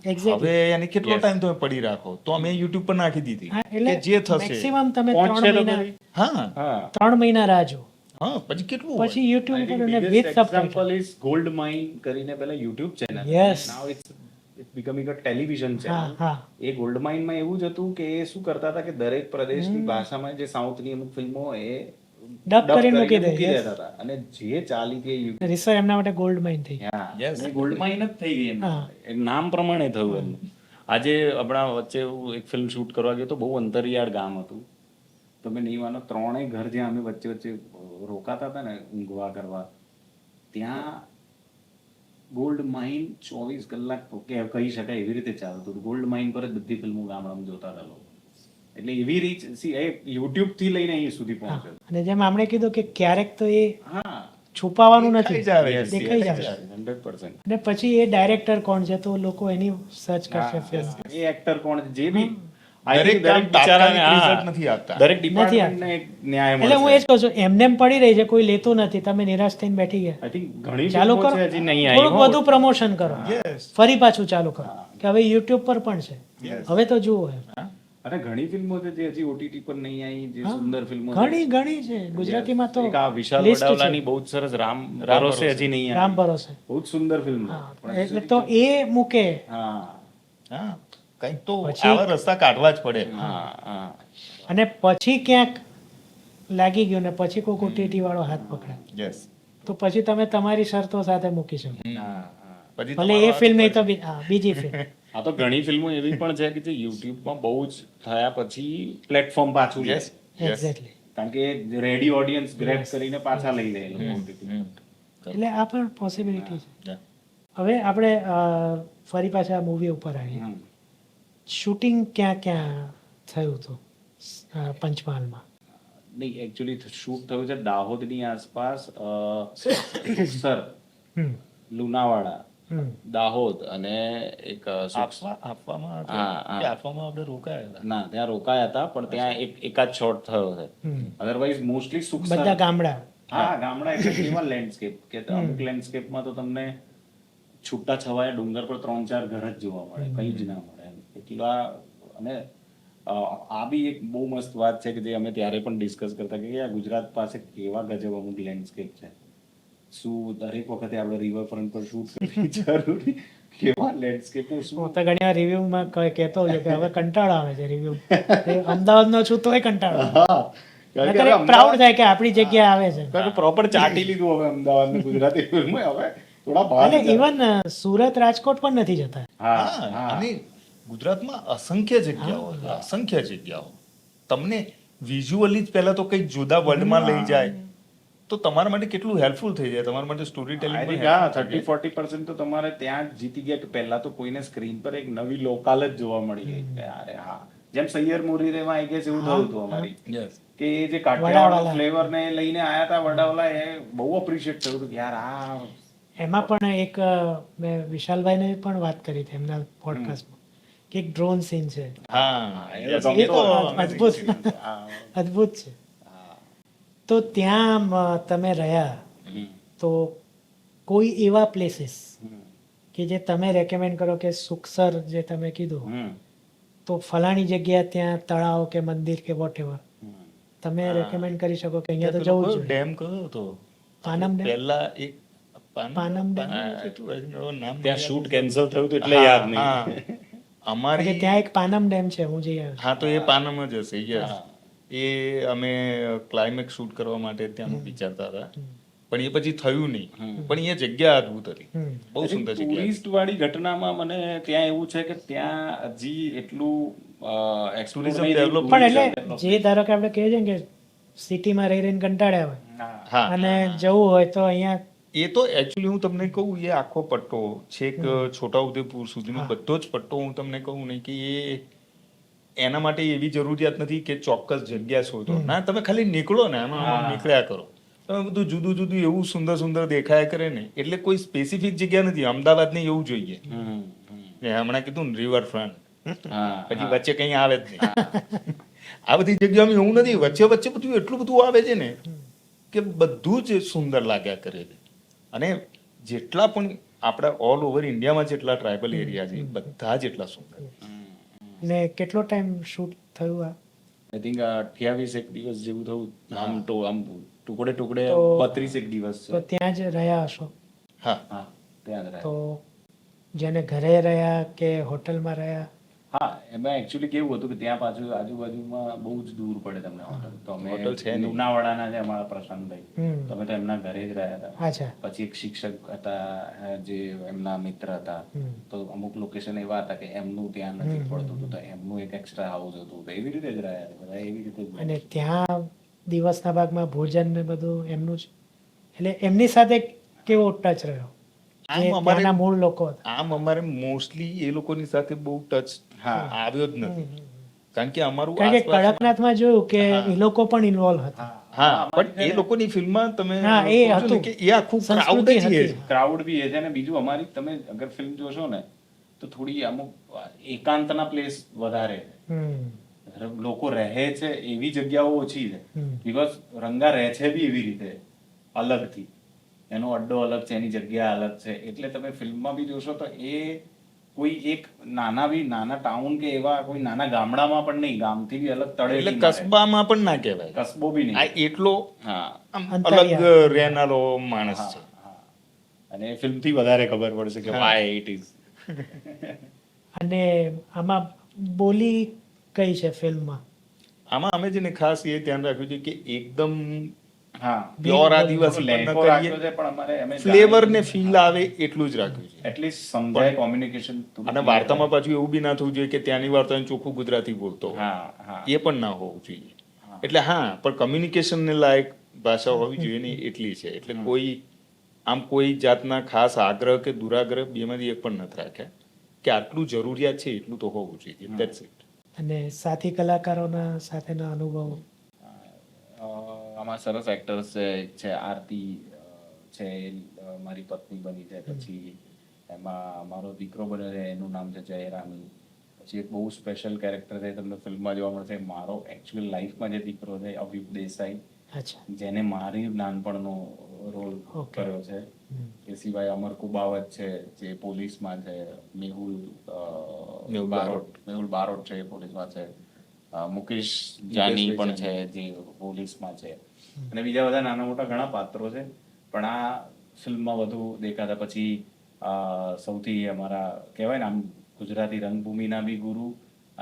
Exactly. હવે એને કેટલો ટાઈમ તમે પડી રાખો, તો અમે યુટ્યુબ પર નાખી દીધી હા, કે એટલે જે થશે. maximum તમે પહોંચશે 3 તો મહિના, ખરી. હા 3 મહિના રાહ જુઓ, હા, પછી કેટલું હોય? પછી યુટ્યુબ I પર think અને biggest with subtitle. example is Gold Mine કરીને પેલા YouTube channel. Yes. Now it's becoming a television હા channel. હા, એ ગોલ્ડ માઇનમાં એવું જ હતું કે એ શું કરતા હતા કે દરેક પ્રદેશની ભાષામાં જે સાઉથની અમુક ફિલ્મો હોય એ Dub કરીને મૂકી દે, મૂકી yes. દેતા હતા, અને જે ચાલી હતી એ યુટ્યુબ રીસર એમના માટે ગોલ્ડ માઇન થઈ. Yes. ગોલ્ડ માઇન જ થઈ ગઈ એમનું. હા. એ નામ પ્રમાણે થયું એમનું. આજે હમણાં વચ્ચે હું એક ફિલ્મ શૂટ કરવા ગયો તો બહુ અંતરિયાળ ગામ હતું, તમે નહીં માનો, 3 ઘર જ્યાં અમે વચ્ચે વચ્ચે રોકાતા હતા ને ઊંઘવા કરવા, ત્યાં ગોલ્ડ માઇન 24 કલાક તો કે કહી શકાય એવી રીતે ચાલતું હતું. ગોલ્ડ માઇન પર જ બધી ફિલ્મો ગામડામાં જોતા હતા લોકો, એટલે એવી રીચ એ યુટ્યુબ થી લઈને અહીં સુધી પહોંચ્યો. અને જેમ આપણે કીધું કે ક્યારેક તો એ હા છુપાવવાનું નથી, દેખાઈ જ આવે. Yes, દેખાઈ જ yes, આવશે. yes, 100%. અને પછી એ ડાયરેક્ટર કોણ છે તો લોકો એની સર્ચ કરશે ફિલ્મ. એ એક્ટર કોણ છે, જે બી દરેક કામ બિચારાને, તાત્કાલિક હા, result નથી આપતા. દરેક નથી ડિપાર્ટમેન્ટને એક ન્યાય એટલે હું એ જ મળશે. કહું છું, એમને એમ પડી રહી છે, કોઈ લેતું નથી, તમે નિરાશ થઈને બેઠી ગયા, I think ઘણી ચાલુ ફિલ્મો કરો, છે હજી નહીં આવી થોડુંક હો. વધુ પ્રમોશન કરો, Yes. ફરી પાછું ચાલુ કરો કે હવે યુટ્યુબ પર પણ છે, હવે તો જુઓ એમ. અને ઘણી ફિલ્મો છે જે હજી OTT પર નહીં આવી, જે સુંદર ફિલ્મો છે. ઘણી ઘણી છે ગુજરાતીમાં તો એક આ વિશાલ list છે. વડાવલાની બહુ જ સરસ રામ ભરોસે હજી નહીં રામ આવી. ભરોસે. બહુ જ સુંદર ફિલ્મ છે. હા, પણ એટલે તો એ મૂકે, હા હા, કંઈક તો પછી- આવા રસ્તા કાઢવા જ પડે. હા હા અને પછી ક્યાંક લાગી ગયું ને પછી કોઈ OTT વાળો હાથ પકડાય Yes. તો પછી તમે તમારી શરતો સાથે મૂકી શકો, હા હા. પછી ભલે એ તમારો ફિલ્મ નહીં તો બીજી ફિલ્મ. આ તો ઘણી ફિલ્મો એવી પણ છે કે જે યુટ્યુબમાં બહુ જ થયા પછી પ્લેટફોર્મ પાછું લે. Yes. Yes. એક્ઝેક્ટલી. કારણ કે રેડી ઓડિયન્સ ગ્રેબ કરીને પાછા લઈ લે એ લોકો OTT. એટલે આ પણ પોસિબિલિટી છે. Yeah. હવે આપણે ફરી પાછા મૂવી ઉપર આવીએ. હમ. શૂટિંગ ક્યાં ક્યાં થયું હતું પંચમહાલમાં? નહીં, એકચ્યુઅલી શૂટ થયું છે દાહોદની આસપાસ, સર હમ. લુણાવાડા, હમ. દાહોદ અને એક આપવામાં આવે હા, હા. કે આપવામાં આપણે રોકાયા હતા. ના ત્યાં રોકાયા હતા, પણ ત્યાં એકાદ શોટ થયો છે. હમ. Otherwise mostly Sukhsar. બધા ગામડા. હા ગામડા એટલે કેવા લેન્ડસ્કેપ કે અમુક લેન્ડસ્કેપમાં તો તમને છૂટા છવાયા ડુંગર પર 3-4 ઘર જ જોવા મળે, કંઈ જ ના મળે એમ. એટલા, અને આ બી એક બહુ મસ્ત વાત છે કે જે અમે ત્યારે પણ ડિસ્કસ કરતા કે આ ગુજરાત પાસે કેવા ગજબ અમુક લેન્ડસ્કેપ છે. શું દરેક વખતે આપણે રિવરફ્રન્ટ પર શૂટ કરવી જરૂરી, કેવા લેન્ડસ્કેપ હું શું તો ઘણી વાર રિવ્યુમાં કહેતો હોઉં છું કે હવે કંટાળો આવે છે રિવ્યુ. અમદાવાદનો છું તોય કંટાળો આવે. હા કારણ કે નકર એક પ્રાઉડ થાય કે આપણી જગ્યા આવે છે. કારણ કે પ્રોપર ચાટી લીધું હવે અમદાવાદને ગુજરાતી ફિલ્મ હવે થોડા બહાર અને જાય. ઇવન સુરત રાજકોટ પણ નથી જતા. હા હા, હા અને ગુજરાતમાં અસંખ્ય જગ્યાઓ છે, અસંખ્ય જગ્યાઓ. તમને વિઝ્યુઅલી જ પહેલા તો કંઈક જુદા વર્લ્ડમાં લઈ જાય તો તમારા માટે કેટલું હેલ્પફુલ થઈ જાય, તમારા માટે સ્ટોરી I think ટેલિંગ હા 30-40% તો તમારે ત્યાં જ જીતી ગયા કે પહેલા તો કોઈને સ્ક્રીન પર એક નવી લોકાલ જ જોવા મળી ગઈ કે અરે હા, જેમ સૈયર મોરીરેમાં આઈ ગેસ એવું થયું હતું અમારી યસ. કે એ જે કાઠિયાવાડનો વડાવાલા. ફ્લેવર ને લઈને આયા હતા વડાવાલા, એ બહુ અપ્રિશિએટ થયું હતું કે યાર આ એમાં પણ એક મેં વિશાલભાઈને પણ વાત કરી હતી એમના પોડકાસ્ટમાં કે એક ડ્રોન સીન છે. હા, એ yes, તો એ તો અદ્ભુત. હા. અદ્ભુત છે. તો ત્યાં તમે રહ્યા હમ. તો કોઈ એવા પ્લેસીસ હમ. કે જે તમે રેકમેન્ડ કરો કે સુખસર જે તમે કીધું હમ. તો ફલાણી જગ્યા ત્યાં તળાવ કે મંદિર કે વોટ એવર હમ. તમે રેકમેન્ડ કરી શકો કે અહીંયા તો પેલો જવું જ કયો જોઈએ. ડેમ કયો હતો? પાનમ ડેમ? પહેલા એક પાનમ ડેમ? એટલું નામ ત્યાં યાદ શૂટ નથી. કેન્સલ થયું હતું એટલે હા, યાદ નહીં. હા. કારણ અમારી કે ત્યાં એક પાનમ ડેમ છે હું જઈ આવ્યો છું. હા, તો એ પાનમ જ હશે. યસ. હા. એ અમે ક્લાઇમેક્સ શૂટ કરવા માટે ત્યાંનું વિચારતા હતા, પણ એ પછી થયું નહીં. પણ એ જગ્યા અદ્ભુત હતી, હમ. બહુ સુંદર જગ્યા હતી. ટુરિસ્ટ વાળી ઘટનામાં મને ત્યાં એવું છે કે ત્યાં હજી એટલું explore Tourism નહીં થયું. development પણ Tourism એટલે development. જે ધારો કે આપણે કહીએ છીએ ને કે સિટીમાં રહી રહીને કંટાળ્યા હોય હા. હા, અને જવું હોય તો અહીંયા એ તો એકચ્યુઅલી હું તમને કહું, એ આખો પટ્ટો છેક છોટાઉદેપુર સુધીનો બધો જ પટ્ટો હું તમને કહું ને કે એ એના માટે એવી જરૂરિયાત નથી કે ચોક્કસ જગ્યા શોધો. ના, તમે ખાલી નીકળો ને આમાં નીકળ્યા કરો, તમે બધું જુદું જુદું એવું સુંદર સુંદર દેખાયા કરે ને. એટલે કોઈ સ્પેસિફિક જગ્યા નથી. અમદાવાદને એવું જોઈએ. હમ. મેં હમણાં કીધું ને રિવર ફ્રન્ટ, હા. પછી વચ્ચે કઈ આવે જ નહીં. આ બધી જગ્યામાં એવું નથી. વચ્ચે વચ્ચે બધું એટલું બધું આવે છે ને કે બધું જ સુંદર લાગ્યા કરે છે. અને જેટલા પણ આપણા ઓલ ઓવર ઇન્ડિયામાં જેટલા ટ્રાઇબલ એરિયા છે બધા જ એટલા સુંદર. ને કેટલો ટાઈમ શૂટ થયું આ? I think 28 એક દિવસ જેવું થયું. આમ તો આમ ટુકડે ટુકડે તો 32 એક દિવસ તો છે. ત્યાં જ રહ્યા હશો હા, હા, ત્યાં જ રહ્યા. તો જેને ઘરે રહ્યા કે હોટલમાં રહ્યા? હા, એમાં એકચ્યુઅલી કેવું હતું કે ત્યાં પાછું આજુબાજુમાં બહુ જ દૂર પડે તમને હોટલ. તો અમે હોટલ છે નહીં. લુણાવાડાના છે અમારા પ્રશાંતભાઈ, હમ. તો અમે તો એમના ઘરે જ રહ્યા હતા. અચ્છા. પછી એક શિક્ષક હતા જે એમના મિત્ર હતા, તો અમુક લોકેશન એવા હતા કે એમનું ત્યાં નથી પડતું હતું, તો એમનું એક એક્સ્ટ્રા હાઉસ હતું, તો એવી રીતે જ રહ્યા હતા બધા, એવી રીતે જ. અને ત્યાં દિવસના ભાગમાં ભોજન ને બધું એમનું જ એટલે એમની સાથે કેવો ટચ રહ્યો જે આમ અમારે ત્યાંના મૂળ લોકો હતા? આમ અમારે મોસ્ટલી એ લોકોની સાથે બહુ ટચ આવ્યો જ નથી. કારણ કે અમારું કારણ કે આસપાસમાં- કડકનાથમાં જોયું કે એ લોકો પણ ઇન્વોલ્વ હતા. હા, પણ એ લોકોની ફિલ્મમાં તમે હા, એ કહો છો ને હતું. કે એ આખું સંસ્કૃતિ crowd જ હતી. એ છે. ક્રાઉડ બી એ છે, અને બીજું અમારી તમે અગર ફિલ્મ જોશો ને તો થોડી અમુક એકાંતના પ્લેસ વધારે છે. હમ. લોકો રહે છે એવી જગ્યાઓ ઓછી છે. બીકોઝ રંગા રહે છે બી એવી રીતે અલગથી, એનો અડ્ડો અલગ છે, એની જગ્યા અલગ છે. એટલે તમે ફિલ્મમાં બી જોશો તો એ કોઈ એક નાના ટાઉન કે એવા કોઈ નાના ગામડામાં પણ નહીં, ગામથી બી અલગ એટલે તળેટી કસ્બામાં પણ ના કહેવાય. કસ્બો બી આ નહીં. એટલો હા આમ અંતરિયાળ. અલગ રહેનારો માણસ છે. હા. અને ફિલ્મથી વધારે ખબર પડશે કે વાય ઇટ ઇઝ. અને આમાં બોલી કઈ છે ફિલ્મમાં? આમાં અમે છે ને ખાસ એ ધ્યાન રાખ્યું છે કે એકદમ હા, પ્યોર આદિવાસી પણ લેખો ન રાખ્યો કરીએ, છે, પણ અમારે અમે ફ્લેવર ને ફીલ આવે એટલું જ રાખ્યું છે. એટલીસ્ટ સમજાય કોમ્યુનિકેશન. અને વાર્તામાં પાછું એવું બી ના થવું જોઈએ કે ત્યાંની વાર્તા ચોખ્ખું ગુજરાતી બોલતો હોય. હા. એ પણ ના હોવું જોઈએ. એટલે હા, પણ કમ્યુનિકેશન ને લાયક ભાષા હોવી જોઈએ ને એટલી છે. એટલે કોઈ જાતના ખાસ આગ્રહ કે દુરાગ્રહ બેમાંથી એક પણ નથી રાખ્યા કે આટલું જરૂરિયાત છે એટલું તો હોવું જોઈએ. That's it. અને સાથી કલાકારોના સાથેના અનુભવો? આમાં સરસ એક્ટર્સ છે. એક છે આરતી છે, એ મારી પત્ની બની છે. પછી એમાં મારો દીકરો બન્યો છે, એનું નામ છે જયરામી. પછી એક બહુ સ્પેશિયલ કેરેક્ટર છે, તમને ફિલ્મમાં જોવા મળશે. મારો એકચ્યુઅલ લાઈફમાં જે દીકરો છે અવ્યુપ દેસાઈ, અચ્છા. જેને મારી નાનપણનો રોલ કર્યો છે. એ સિવાય અમર કુબાવત છે જે પોલીસમાં છે. મેહુલ બારોટ છે, એ પોલીસમાં છે. મુકેશ જાની પણ છે જે પોલીસમાં છે, અને બીજા બધા નાના મોટા ઘણા પાત્રો છે, પણ આ ફિલ્મમાં વધુ દેખાતા. પછી સૌથી અમારા કહેવાય ને આમ ગુજરાતી રંગભૂમિના બી ગુરુ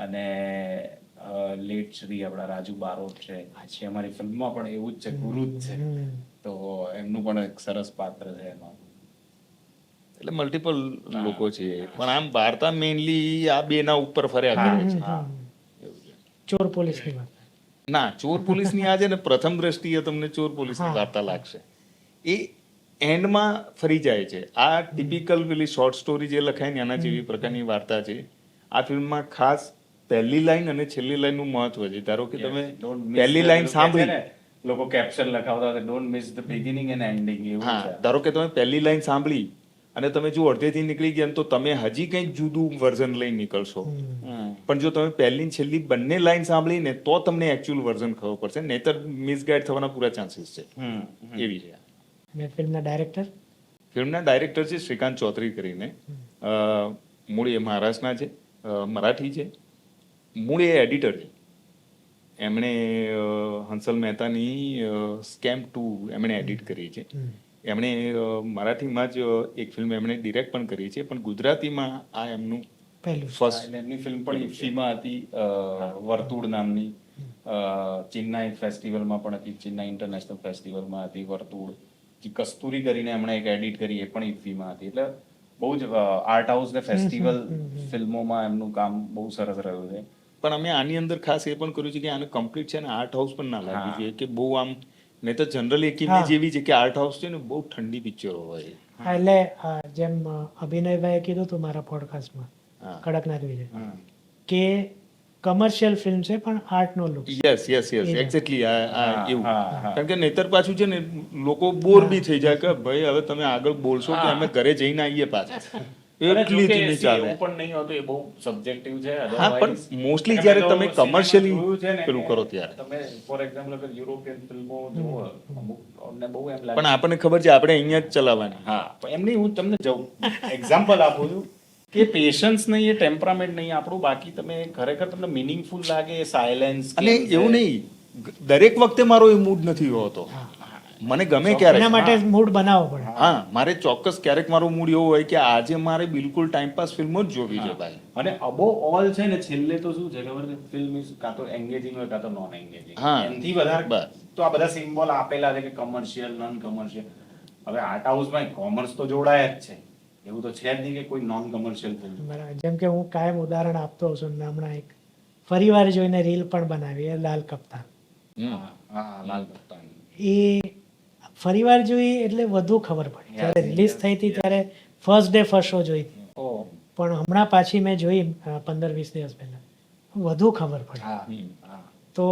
અને લેટ શ્રી આપણા રાજુ બારોટ છે, જે અમારી ફિલ્મમાં પણ એવું જ છે, ગુરુ જ છે, તો એમનું પણ એક સરસ પાત્ર છે એમાં. એટલે મલ્ટિપલ લોકો છે, પણ આમ વાર્તા મેઇનલી આ બે ના ઉપર ફર્યા કરે છે. ચોર પોલીસની વાત. ના, ચોર પોલીસની આજે ને પ્રથમ દ્રષ્ટિએ તમને ચોર પોલીસની વાર્તા લાગશે, એ એન્ડમાં ફરી જાય છે. આ ટિપિકલ પેલી શોર્ટ સ્ટોરી જે લખાય ને એના જેવી પ્રકારની વાર્તા છે. આ ફિલ્મમાં ખાસ પહેલી લાઈન અને છેલ્લી લાઈન નું મહત્વ છે. ધારો કે તમે પહેલી લાઈન સાંભળી, લોકો કેપ્શન લખાવતા હતા, don't miss the beginning and ending, એવું હા, છે. ધારો કે તમે પહેલી લાઈન સાંભળી અને તમે જો અડધેથી નીકળી ગયા ને તો તમે હજી કંઈક જુદું વર્ઝન લઈ નીકળશો. પણ જો તમે પહેલી ને છેલ્લી બંને લાઈન સાંભળી ને તો તમને એકચ્યુઅલ વર્ઝન ખબર પડશે, નહીતર મિસગાઈડ થવાના પૂરા ચાન્સીસ છે. એવી છે. મેં ફિલ્મના ડાયરેક્ટર છે શ્રીકાંત ચૌધરી કરીને. મૂળ એ મહારાષ્ટ્રના છે, મરાઠી છે, મૂળ એ એડિટર છે. એમણે હંસલ મહેતાની સ્કેમ 2 એમણે એડિટ કરી છે. એમણે મરાઠીમાં જ એક ફિલ્મ એમણે ડિરેક્ટ પણ કરી છે, પણ ગુજરાતીમાં આ એમનું પહેલું ફર્સ્ટ. એમની ફિલ્મ પણ ઇફીમાં હતી, વર્તુળ નામની. ચેન્નાઈ ફેસ્ટિવલમાં પણ હતી, ચેન્નાઈ ઇન્ટરનેશનલ ફેસ્ટિવલમાં હતી વર્તુળ. કસ્તુરી કરીને એમણે એક એડિટ કરી, એ પણ ઇફીમાં હતી. એટલે બહુ જ આર્ટ હાઉસ ને ફેસ્ટિવલ ફિલ્મોમાં એમનું કામ બહુ સરસ રહ્યું છે. પણ અમે આની અંદર ખાસ એ પણ કર્યું છે કે આને કમ્પ્લીટ છે ને આર્ટ હાઉસ પણ ના લાગવું જોઈએ, કે બહુ આમ નહીં તો જનરલી એક ઇમેજ એવી છે કે આર્ટ હાઉસ છે ને બહુ ઠંડી પિક્ચરો હોય. એટલે જેમ અભિનયભાઈએ કીધું હતું મારા પોડકાસ્ટમાં કડકનાથ વિજય, કે કમર્શિયલ ફિલ્મ છે પણ આર્ટ નો લુક. યસ એક્ઝેક્ટલી એવું. કારણ કે નહીતર પાછું છે ને લોકો બોર બી થઈ જાય કે ભાઈ હવે તમે આગળ બોલશો કે અમે ઘરે જઈને આવીએ પાછા. એટલી જ નહીં ચાલે. એવું પણ નહીં હોતું, એ બહુ સબ્જેક્ટિવ છે. હા, પણ મોસ્ટલી જ્યારે તમે કમર્શિયલી પેલું કરો ત્યારે. તમે ફોર એક્ઝામ્પલ અગર યુરોપિયન ફિલ્મો જુઓ, અમુકને બહુ એમ લાગે, પણ આપણને ખબર છે આપણે અહીંયા જ ચલાવવાની. હા, પણ એમ નહીં, હું તમને એક્ઝામ્પલ આપું છું કે પેશન્સ નહીં, એ ટેમ્પરામેન્ટ નહીં આપણું, બાકી તમે ખરેખર તમને મિનિંગફુલ લાગે સાયલેન્સ. અને એવું નહીં, દરેક વખતે મારો એ મૂડ નથી હોતો. મને ગમે ક્યારેક, એના માટે મૂડ બનાવવો પડે. હા, મારે ચોક્કસ ક્યારેક મારો મૂડ એવો હોય કે આજે મારે બિલકુલ ટાઈમપાસ ફિલ્મો જ જોવી છે ભાઈ. અને અબો ઓલ છે ને, છેલ્લે તો શું છે ખબર છે, ફિલ્મ ઇઝ કાં તો એન્ગેજિંગ હોય કાં તો નોન એન્ગેજિંગ. એનાથી વધારે તો આ બધા સિમ્બોલ આપેલા છે કે કમર્શિયલ, નોન કમર્શિયલ. હવે આર્ટ હાઉસમાં કોમર્સ તો જોડાય જ છે, એવું તો છે જ નહીં કે કોઈ નોન કમર્શિયલ ફિલ્મ. બરાબર. જેમ કે હું કાયમ ઉદાહરણ આપતો હોઉં છું, મેં હમણાં એક ફરીવાર જોઈને રીલ પણ બનાવી, એ લાલ કપ્તાન. હા, લાલ કપ્તાન. એ ફરીવાર જોઈ એટલે વધુ ખબર પડી. જ્યારે રિલીઝ થઈ હતી ત્યારે ફર્સ્ટ ડે ફર્સ્ટ શો જોઈ હતી, પણ હમણાં પાછી મેં જોઈ 15-20 દિવસ પહેલા, વધુ ખબર પડી. તો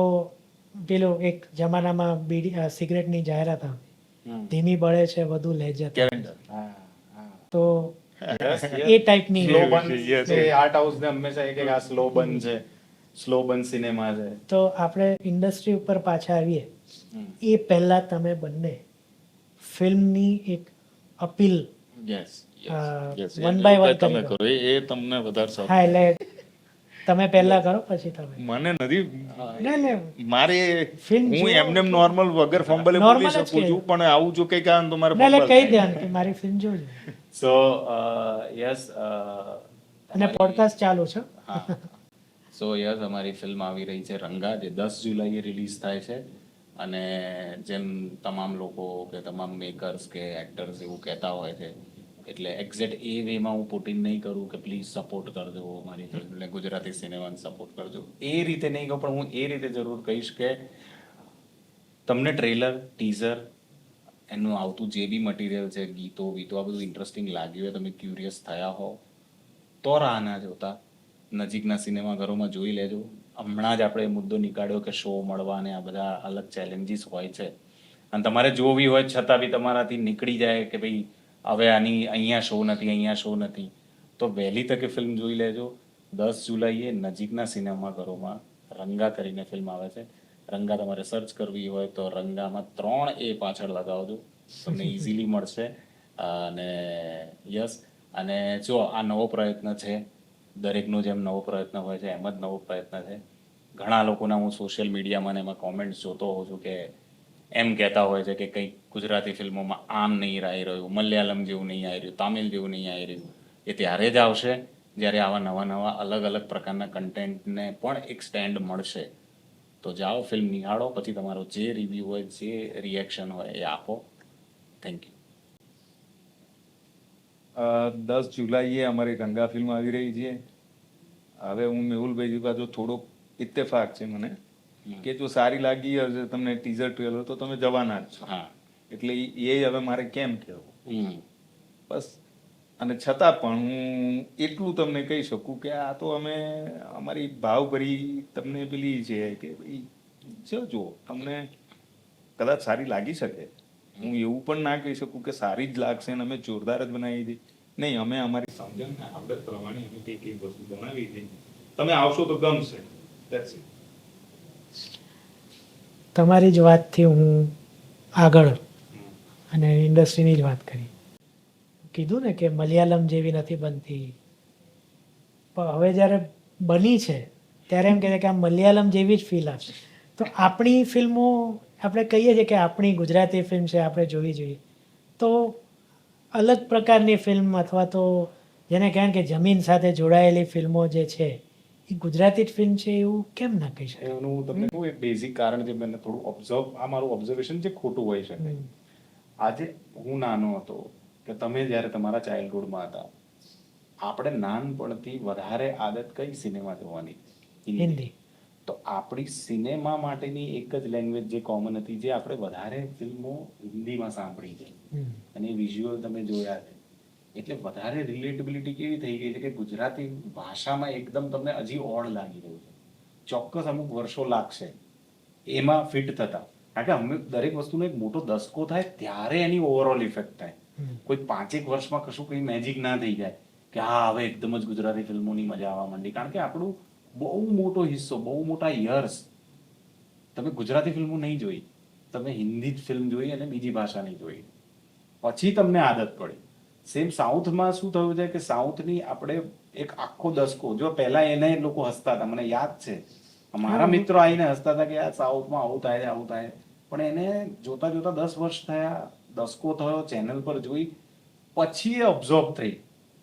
પેલું એક જમાનામાં બીડી સિગરેટની જાહેરાત આવતી, ધીમી બળે છે વધુ લેજત. તો એ ટાઈપની આર્ટ હાઉસ ને હંમેશા એક આ સ્લો બન છે, સ્લો બન સિનેમા છે. તો આપણે ઇન્ડસ્ટ્રી ઉપર પાછા આવીએ. એ પહેલા તમે બંને ફિલ્મની એક અપીલ વન બાય વન તમે કરો, એ તમને વધારે સારું. હા, એટલે તમે પહેલા કરો પછી તમે. મને નથી, ના, મારે ફિલ્મ હું એમને નોર્મલ વગર ફંબલે બોલી શકું છું, પણ આવું જો કઈ કારણ તો મારે એટલે કહી દેવાનું કે મારી ફિલ્મ જોજો. સો યસ, અને પોડકાસ્ટ ચાલુ છે. સો યસ, અમારી ફિલ્મ આવી રહી છે રંગા, જે 10 જુલાઈએ રિલીઝ થાય છે. અને જેમ તમામ લોકો કે તમામ મેકર્સ કે એક્ટર્સ એવું કહેતા હોય છે, એટલે એક્ઝેક્ટ એ વેમાં હું પુટ ઇન નહીં કરું કે પ્લીઝ સપોર્ટ કરજો મારી ફિલ્મને, ગુજરાતી સિનેમાને સપોર્ટ કરજો, એ રીતે નહીં કહું, પણ હું એ રીતે જરૂર કહીશ કે તમને ટ્રેલર, ટીઝર, એનું આવતું જે બી મટીરિયલ છે, ગીતો વીતો, આ બધું ઇન્ટરેસ્ટિંગ લાગ્યું હોય, તમે ક્યુરિયસ થયા હો તો રાહ ના જોતા નજીકના સિનેમાઘરોમાં જોઈ લેજો. હમણાં જ આપણે મુદ્દો નીકાળ્યો કે શો મળવા ને આ બધા અલગ ચેલેન્જીસ હોય છે, અને તમારે જોવી હોય છતાં બી તમારાથી નીકળી જાય કે ભાઈ હવે આની અહીંયા શો નથી, તો વહેલી તકે ફિલ્મ જોઈ લેજો. 10 જુલાઈએ નજીકના સિનેમાઘરોમાં રંગા કરીને ફિલ્મ આવે છે. રંગા તમારે સર્ચ કરવી હોય તો રંગામાં 3A પાછળ લગાવજો, તમને ઇઝીલી મળશે. અને યસ, અને જો આ નવો પ્રયત્ન છે, દરેકનો જેમ નવો પ્રયત્ન હોય છે એમ જ નવો પ્રયત્ન છે. ઘણા લોકોના હું સોશિયલ મીડિયામાં ને એમાં કોમેન્ટ્સ જોતો હોઉં છું કે એમ કહેતા હોય છે કે કંઈક ગુજરાતી ફિલ્મોમાં આમ નહીં આવી રહ્યું, મલયાલમ જેવું નહીં આવી રહ્યું, તામિલ જેવું નહીં આવી રહ્યું. એ ત્યારે જ આવશે જ્યારે આવા નવા નવા અલગ અલગ પ્રકારના કન્ટેન્ટને પણ એક સ્ટેન્ડ મળશે. તો જાઓ ફિલ્મ નિહાળો, પછી તમારો જે રિવ્યૂ હોય, જે રિએક્શન હોય એ આપો. Thank you. 10 જુલાઈએ અમારી ગંગા ફિલ્મ આવી રહી છે. હવે હું મેહુલભાઈ બાજુ થોડોક ઇત્તેફાક છે મને કે જો સારી લાગી હશે તમને ટીઝર ટ્રેલર તો તમે જવાના જ છો. હા. એટલે એ હવે મારે કેમ કહેવું હમ. બસ. અને છતાં પણ હું એટલું તમને કહી શકું કે આ તો અમે અમારી ભાવભરી તમને પેલી છે કે ભાઈ જો તમને કદાચ સારી લાગી શકે. હું એવું પણ ના કહી શકું કે સારી જ લાગશે ને અમે જોરદાર જ બનાવી હતી. નહીં, અમે અમારી સમજણ ને આવડત પ્રમાણે અમે કંઈક એક વસ્તુ બનાવી હતી. તમે આવશો તો ગમશે. That's it. તમારી જ વાતથી હું આગળ અને ઇન્ડસ્ટ્રીની જ વાત કરી. કીધું ને કે મલયાલમ જેવી નથી બનતી, પણ હવે જ્યારે બની છે ત્યારે એમ કહે છે કે આ મલયાલમ જેવી જ ફીલ આપશે. તો આપણી ફિલ્મો આપણે કહીએ છીએ કે આપણી ગુજરાતી ફિલ્મ છે, આપણે જોવી જોઈએ. તો અલગ પ્રકારની ફિલ્મ અથવા તો જેને કહેવાય કે જમીન સાથે જોડાયેલી ફિલ્મો જે છે એ ગુજરાતી જ ફિલ્મ છે એવું કેમ ના કહી શકાય? એનું હું તમને કહું એક બેઝિક કારણ જે મને થોડું આ મારું ઓબ્ઝર્વેશન જે ખોટું હોય છે. આજે હું નાનો હતો કે તમે જ્યારે તમારા ચાઇલ્ડહુડમાં હતા, આપણે નાનપણથી વધારે આદત કઈ સિનેમા જોવાની? હિન્દી. તો આપણી સિનેમા માટેની એક જ લેંગ્વેજ જે કોમન હતી, જે આપણે વધારે ફિલ્મો હિન્દીમાં સાંભળી છે અને વિઝ્યુઅલ તમે જોયા છે. એટલે વધારે રિલેટેબિલિટી કેવી થઈ ગઈ છે કે ગુજરાતી ભાષામાં એકદમ તમને હજી ઓડ લાગી રહ્યું છે. ચોક્કસ અમુક વર્ષો લાગશે એમાં ફિટ થતા, કારણ કે અમે દરેક વસ્તુનો એક મોટો દસકો થાય ત્યારે એની ઓવરઓલ ઇફેક્ટ થાય. કોઈ 5-1 વર્ષમાં કશું કંઈ મેજિક ના થઈ જાય કે હા હવે એકદમ જ ગુજરાતી ફિલ્મોની મજા આવવા માંડી. કારણ કે આપણું બહુ મોટો હિસ્સો, બહુ મોટા યર્સ તમે ગુજરાતી ફિલ્મો નહીં જોઈ, તમે હિન્દી જ ફિલ્મ જોઈ અને બીજી ભાષાની જોઈ, પછી તમને આદત પડી. સેમ સાઉથમાં શું થયું છે કે સાઉથની આપણે એક આખો દસકો, જો પહેલા એને લોકો હસતા હતા, મને યાદ છે મારા મિત્રો આવીને હસતા હતા કે આ સાઉથમાં આવું થાય છે, આવું થાય. પણ એને જોતા જોતા 10 વર્ષ થયા, દસકો થયો, ચેનલ પર જોઈ, પછી એ ઓબ્ઝર્વ થઈ.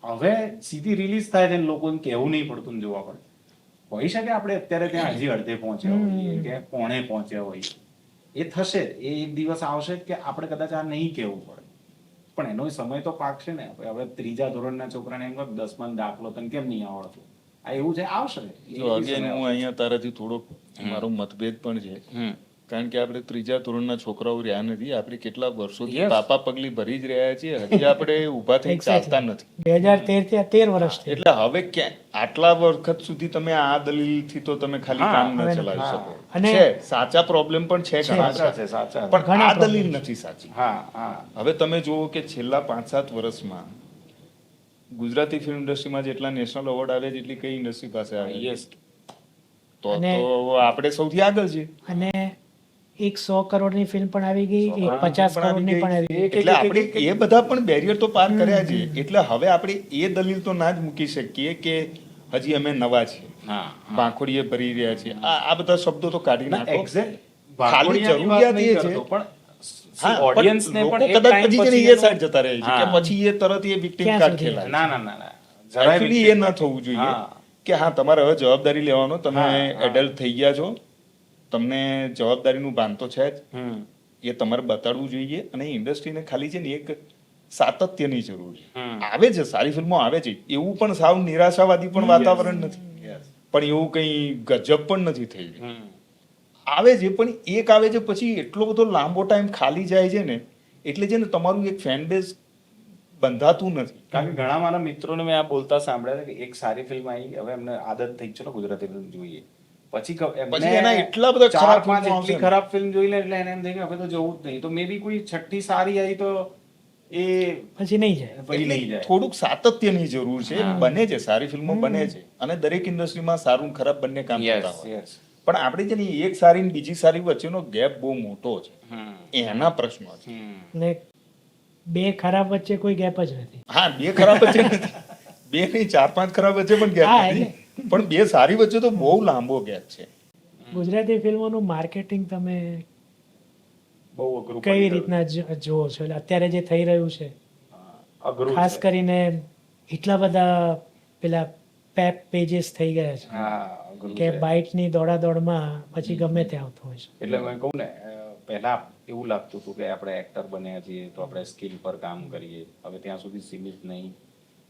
હવે સીધી રિલીઝ થાય છે લોકોને કહેવું નહીં પડતું ને જોવા પડે. હોઈ શકે આપણે અત્યારે ત્યાં હજી અડધે પહોંચ્યા હોઈએ કે પોણે પહોંચ્યા હોઈએ. એ થશે, એ એક દિવસ આવશે કે આપણે કદાચ આ નહીં કહેવું પડે. પણ એનો સમય તો પાકશે ને. હવે 3જા ધોરણના છોકરાને એમ કહો 10માં દાખલો તને કેમ નહીં આવડતું, આ એવું છે, આવશે. જો અગેન હું અહીંયા તારાથી થોડોક મારો મતભેદ પણ છે. કારણ કે આપણે 3જા ધોરણના છોકરાઓ રહ્યા નથી. આપણે કેટલા વર્ષોથી પાપા પગલી ભરી જ રહ્યા છીએ, હજી આપણે ઊભા થઈ ચાલતા નથી. 2013 થી 13 વર્ષ થયા. એટલે હવે આટલા વખત સુધી તમે આ દલીલથી તો તમે ખાલી કામ ન ચલાવી શકો. અને છે સાચા પ્રોબ્લેમ પણ છે ઘણા, સાચા છે, સાચા. પણ આ દલીલ નથી સાચી. હા હા. હવે તમે જુઓ કે છેલ્લા 5-7 વર્ષમાં ગુજરાતી ફિલ્મ ઇન્ડસ્ટ્રીમાં જેટલા નેશનલ એવોર્ડ આવ્યા જેટલી કઈ ઇન્ડસ્ટ્રી પાસે આવી? યસ. તો આપણે સૌથી આગળ છે. અને એક 100 કરોડની ફિલ્મ પણ આવી ગઈ, એક 50 કરોડની પણ આવી ગઈ. એટલે આપણે એ બધા પણ બેરિયર તો પાર કર્યા છે. એટલે હવે આપણે એ દલીલ તો ના જ મૂકી શકીએ કે હજી અમે નવા છીએ, પાંખોડીએ ભરી રહ્યા છીએ. આ બધા શબ્દો તો કાઢી નાખો. ખાલી જરૂરિયાત એ છે પણ ઓડિયન્સને પણ એક કદાચ ટાઈમ પછી પછી એ સાઈડ જતા રહે છે કે પછી એ તરત એ વિક્ટિમ કાર્ડ ખેલાય. ના ના ના ના, Actually એ ન થવું જોઈએ કે હા તમારે હવે જવાબદારી લેવાનો, તમે એડલ્ટ થઈ ગયા છો, તમને જવાબદારીનું ભાન તો છે જ, એ તમારે બતાડવું જોઈએ. અને ઇન્ડસ્ટ્રીને ખાલી છે ને એક સાતત્યની જરૂર છે. આવે છે સારી ફિલ્મો આવે છે, એવું પણ સાવ નિરાશાવાદી પણ વાતાવરણ નથી, પણ એવું કઈ ગજબ પણ નથી થઈ ગયું. આવે છે પણ એક આવે છે પછી એટલો બધો લાંબો ટાઈમ ખાલી જાય છે ને, એટલે છે ને તમારું એક ફેન બેઝ બંધાતું નથી. કારણ કે ઘણા મારા મિત્રોને મેં આ બોલતા સાંભળ્યા છે કે એક સારી ફિલ્મ આવી, હવે એમને આદત થઈ ચલો ગુજરાતી ફિલ્મ જોઈએ, પછી એના એટલા બધા ખરાબ 4-5 એટલી ખરાબ ફિલ્મ જોઈ લે એટલે એને એમ થાય કે હવે તો જવું જ નહીં. તો મે બી કોઈ છઠ્ઠી સારી આવી તો એ પછી નહીં જાય, પછી નહીં જાય. થોડુંક સાતત્યની જરૂર છે. બને છે સારી ફિલ્મો બને છે, અને દરેક ઇન્ડસ્ટ્રીમાં સારું ખરાબ બંને કામ થતા હોય. પણ આપણે છે ને એક સારી ને બીજી સારી વચ્ચેનો ગેપ બહુ મોટો છે, એના પ્રશ્નો છે. ને બે ખરાબ વચ્ચે કોઈ ગેપ જ નથી. હા, બે ખરાબ વચ્ચે નથી, બે નહીં 4-5 ખરાબ વચ્ચે પણ ગેપ નથી, પણ બે સારી વચ્ચે તો બહુ લાંબો ગેપ છે. ગુજરાતી ફિલ્મોનું માર્કેટિંગ તમે બહુ અઘરું કઈ પડી ગયું. રીતના જુઓ છો? એટલે અત્યારે જે થઈ રહ્યું છે અઘરું ખાસ છે. કરીને એટલા બધા પેલા પેજીસ થઈ ગયા છે હા અઘરું કે છે. બાઇટની દોડાદોડમાં પછી ગમે તે આવતું હોય છે. એટલે મેં કહું ને પહેલા એવું લાગતું હતું કે આપણે એક્ટર બન્યા છીએ તો આપણે સ્કિલ પર કામ કરીએ. હવે ત્યાં સુધી સીમિત નહીં.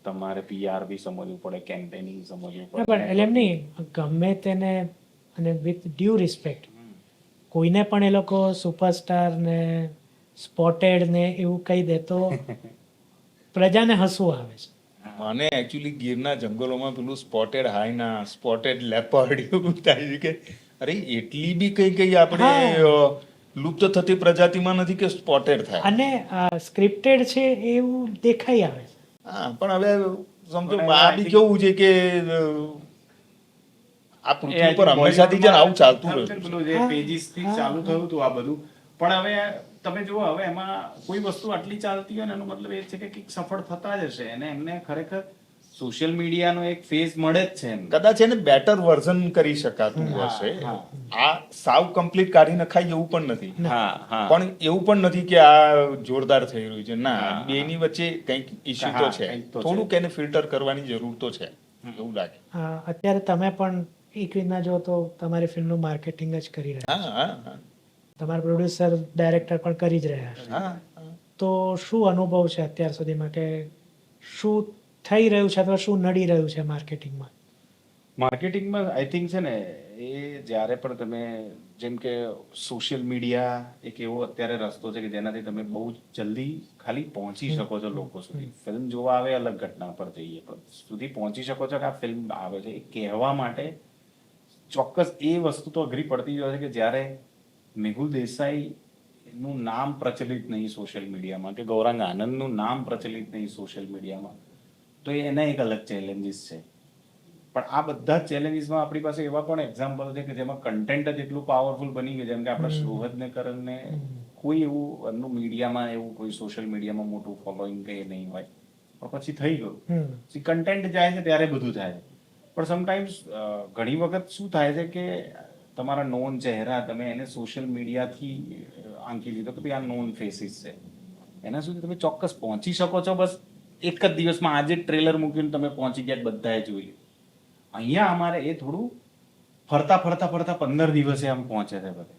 તમારે PR બી સમજવું પડે, કેમ્પેનિંગ સમજવું ના, પડે. પણ એટલે એમ નહીં, ગમે તેને અને વિથ ડ્યુ રિસ્પેક્ટ કોઈને પણ એ લોકો સુપરસ્ટાર ને સ્પોટેડ ને એવું કહી દે તો પ્રજાને હસવું આવે છે. મને એકચ્યુઅલી ગીરના જંગલોમાં પેલું સ્પોટેડ હાઈના સ્પોટેડ લેપર્ડ એવું થાય છે કે અરે એટલી બી કઈ આપણે લુપ્ત થતી પ્રજાતિમાં નથી કે સ્પોટેડ થાય. અને સ્ક્રિપ્ટેડ છે એવું દેખાઈ આવે છે. હા પણ હવે સમજો પણ આ બી કેવું છે કે આ પૃથ્વી પર હંમેશાથી છે ને આવું ચાલતું રહ્યું છે. પેલું જે pages થી ચાલુ થયું હતું આ બધું. પણ હવે તમે જુઓ હવે એમાં કોઈ વસ્તુ આટલી ચાલતી હોય ને એનો મતલબ એ છે કે કંઈક સફળ થતા જ હશે અને એમને ખરેખર સોશિયલ મીડિયાનો એક ફેઝ મળે જ છે એમને. કદાચ એને બેટર વર્ઝન કરી શકાતું હશે. આ સાવ કમ્પ્લીટ કાઢી નખાય એવું પણ નથી. હા હા પણ એવું પણ નથી કે આ જોરદાર થઈ રહ્યું છે. ના, બેની વચ્ચે કંઈક ઇશ્યુ તો છે. કંઈક તો છે. થોડુંક એને ફિલ્ટર કરવાની જરૂર તો છે એવું લાગે. અત્યારે તમે પણ એક રીતના જો તો તમારી ફિલ્મનું માર્કેટિંગ જ કરી રહ્યા હા હા હા તમારા પ્રોડ્યુસર ડાયરેક્ટર પણ કરી જ રહ્યા છે. હા હા. તો શું અનુભવ છે અત્યાર સુધીમાં કે શું થઈ રહ્યું છે અથવા શું નડી રહ્યું છે માર્કેટિંગમાં? માર્કેટિંગમાં આઈ થિંક છે ને એ જ્યારે પણ તમે જેમ કે સોશિયલ મીડિયા એક એવો અત્યારે રસ્તો છે કે જેનાથી તમે બહુ જલ્દી ખાલી પહોંચી શકો છો લોકો સુધી. ફિલ્મ જોવા આવે અલગ ઘટના પર જઈએ પણ સુધી પહોંચી શકો છો કે આ ફિલ્મ આવે છે એ કહેવા માટે ચોક્કસ એ વસ્તુ તો અઘરી પડતી જ હોય છે કે જ્યારે મેહુલ દેસાઈ નું નામ પ્રચલિત નહીં સોશિયલ મીડિયામાં કે ગૌરાંગ આનંદનું નામ પ્રચલિત નહીં સોશિયલ મીડિયામાં તો એના એક અલગ ચેલેન્જીસ છે. પણ આ બધા ચેલેન્જીસમાં આપણી પાસે એવા પણ એક્ઝામ્પલ છે કે જેમાં કન્ટેન્ટ જ એટલું પાવરફુલ બની ગયું જેમ કે આપણા શોહદ ને કરણને કોઈ એવું એમનું મીડિયામાં એવું કોઈ સોશિયલ મીડિયામાં મોટું ફોલોઈંગ કે એ નહીં હોય પણ પછી થઈ ગયું. કન્ટેન્ટ જાય છે ત્યારે બધું થાય છે. પણ સમટાઈમ્સ ઘણી વખત શું થાય છે કે તમારા નોન ચહેરા તમે એને સોશિયલ મીડિયાથી આંકી લીધો કે ભાઈ આ નોન ફેસીસ છે એના સુધી તમે ચોક્કસ પહોંચી શકો છો. બસ એક જ દિવસમાં આજે ટ્રેલર મૂકીને તમે પહોંચી ગયા બધાએ જોઈ લીધું. અહીંયા અમારે એ થોડું ફરતા 15 દિવસે આમ પહોંચે છે બધે.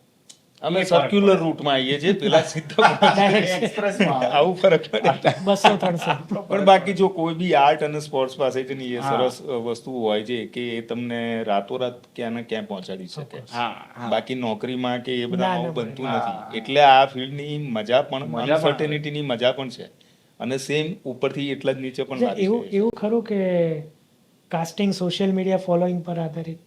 અમે સર્ક્યુલર રૂટમાં આવીએ છીએ પેલા સીધા એક્સપ્રેસમાં આવું ફરક પડે. 200-300 પણ બાકી જો કોઈ બી આર્ટ અને સ્પોર્ટ્સ પાસે છે ને એ સરસ વસ્તુ હોય છે કે એ તમને રાતોરાત ક્યાં ને ક્યાં પહોંચાડી શકે. બાકી નોકરીમાં કે એ બધા આવું બનતું નથી. એટલે આ ફિલ્ડની મજા પણ અનસર્ટેનિટીની મજા પણ છે અને સેમ ઉપરથી એટલા જ નીચે પણ લાગે એવું છે. એવું ખરું કે કાસ્ટિંગ સોશિયલ મીડિયા ફોલોઈંગ પર આધારિત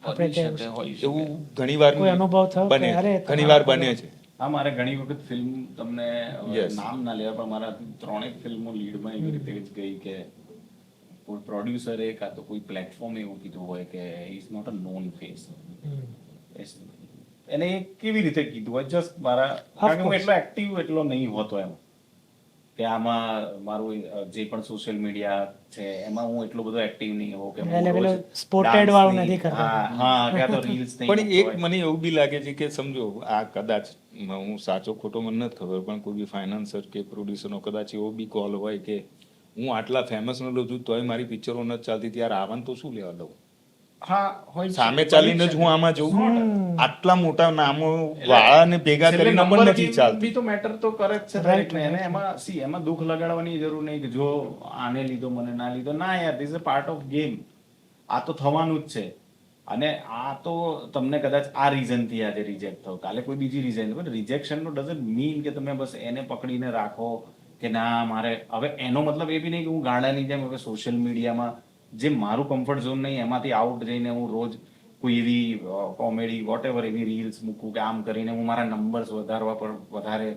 આપણે કહેવું છે. એવું ઘણીવાર કોઈ અનુભવ થયો કે બને અરે ઘણીવાર બને છે. હા મારે ઘણી વખત ફિલ્મ તમને Yes. નામ ના લેવા પણ મારા 3 ફિલ્મો લીડમાં એવી રીતે જ ગઈ કે કોઈ પ્રોડ્યુસરે કાં તો કોઈ પ્લેટફોર્મ એવું કીધું હોય કે is not a known face. એને એ કેવી રીતે કીધું હોય જસ્ટ મારા કારણ કે હું એટલો એક્ટિવ એટલો નહીં હોતો એમ કે આમાં મારું જે પણ સોશિયલ મીડિયા છે એમાં હું એટલો બધો એક્ટિવ નહીં હોઉં કે એટલે પેલો spotted વાળું નથી કરતો. હા કે આ તો રીલ્સ નહીં પણ એક મને એવું બી લાગે છે કે સમજો આ કદાચ હું સાચો ખોટો મને નથી ખબર પણ કોઈ બી ફાઇનાન્સર કે પ્રોડ્યુસરનો કદાચ એવો બી કોલ હોય કે હું આટલા ફેમસ ન લઉં છું તોય મારી પિક્ચરો નથી ચાલતી ત્યારે આવવાનું તો શું લેવા દઉં. હા હોય છે. સામે ચાલીને જ હું આમાં જોઉં આટલા મોટા નામો વાળાને ભેગા છેલ્લે કરીને number પણ નથી game ચાલતી. બી તો મેટર તો કરે જ છે દરેકને. એને એમાં દુઃખ લગાડવાની જરૂર નહીં કે જો આને લીધો મને ના લીધો ના યાર this a part of game. આ તો થવાનું જ છે અને આ તો તમને કદાચ આ રીઝન થી આજે રિજેક્ટ થયો કાલે કોઈ બીજી રીઝન પણ રિજેક્શન નો ડઝન્ટ મીન કે તમે બસ એને પકડીને રાખો કે ના મારે હવે એનો મતલબ એ બી નહીં કે હું ગાંડાની જેમ હવે સોશિયલ મીડિયામાં જે મારું કમ્ફર્ટ ઝોન નહીં એમાંથી આઉટ જઈને હું રોજ કોઈ એવી કોમેડી વોટ એવર એવી રીલ્સ મૂકું કે આમ કરીને હું મારા નંબર્સ વધારવા પર વધારે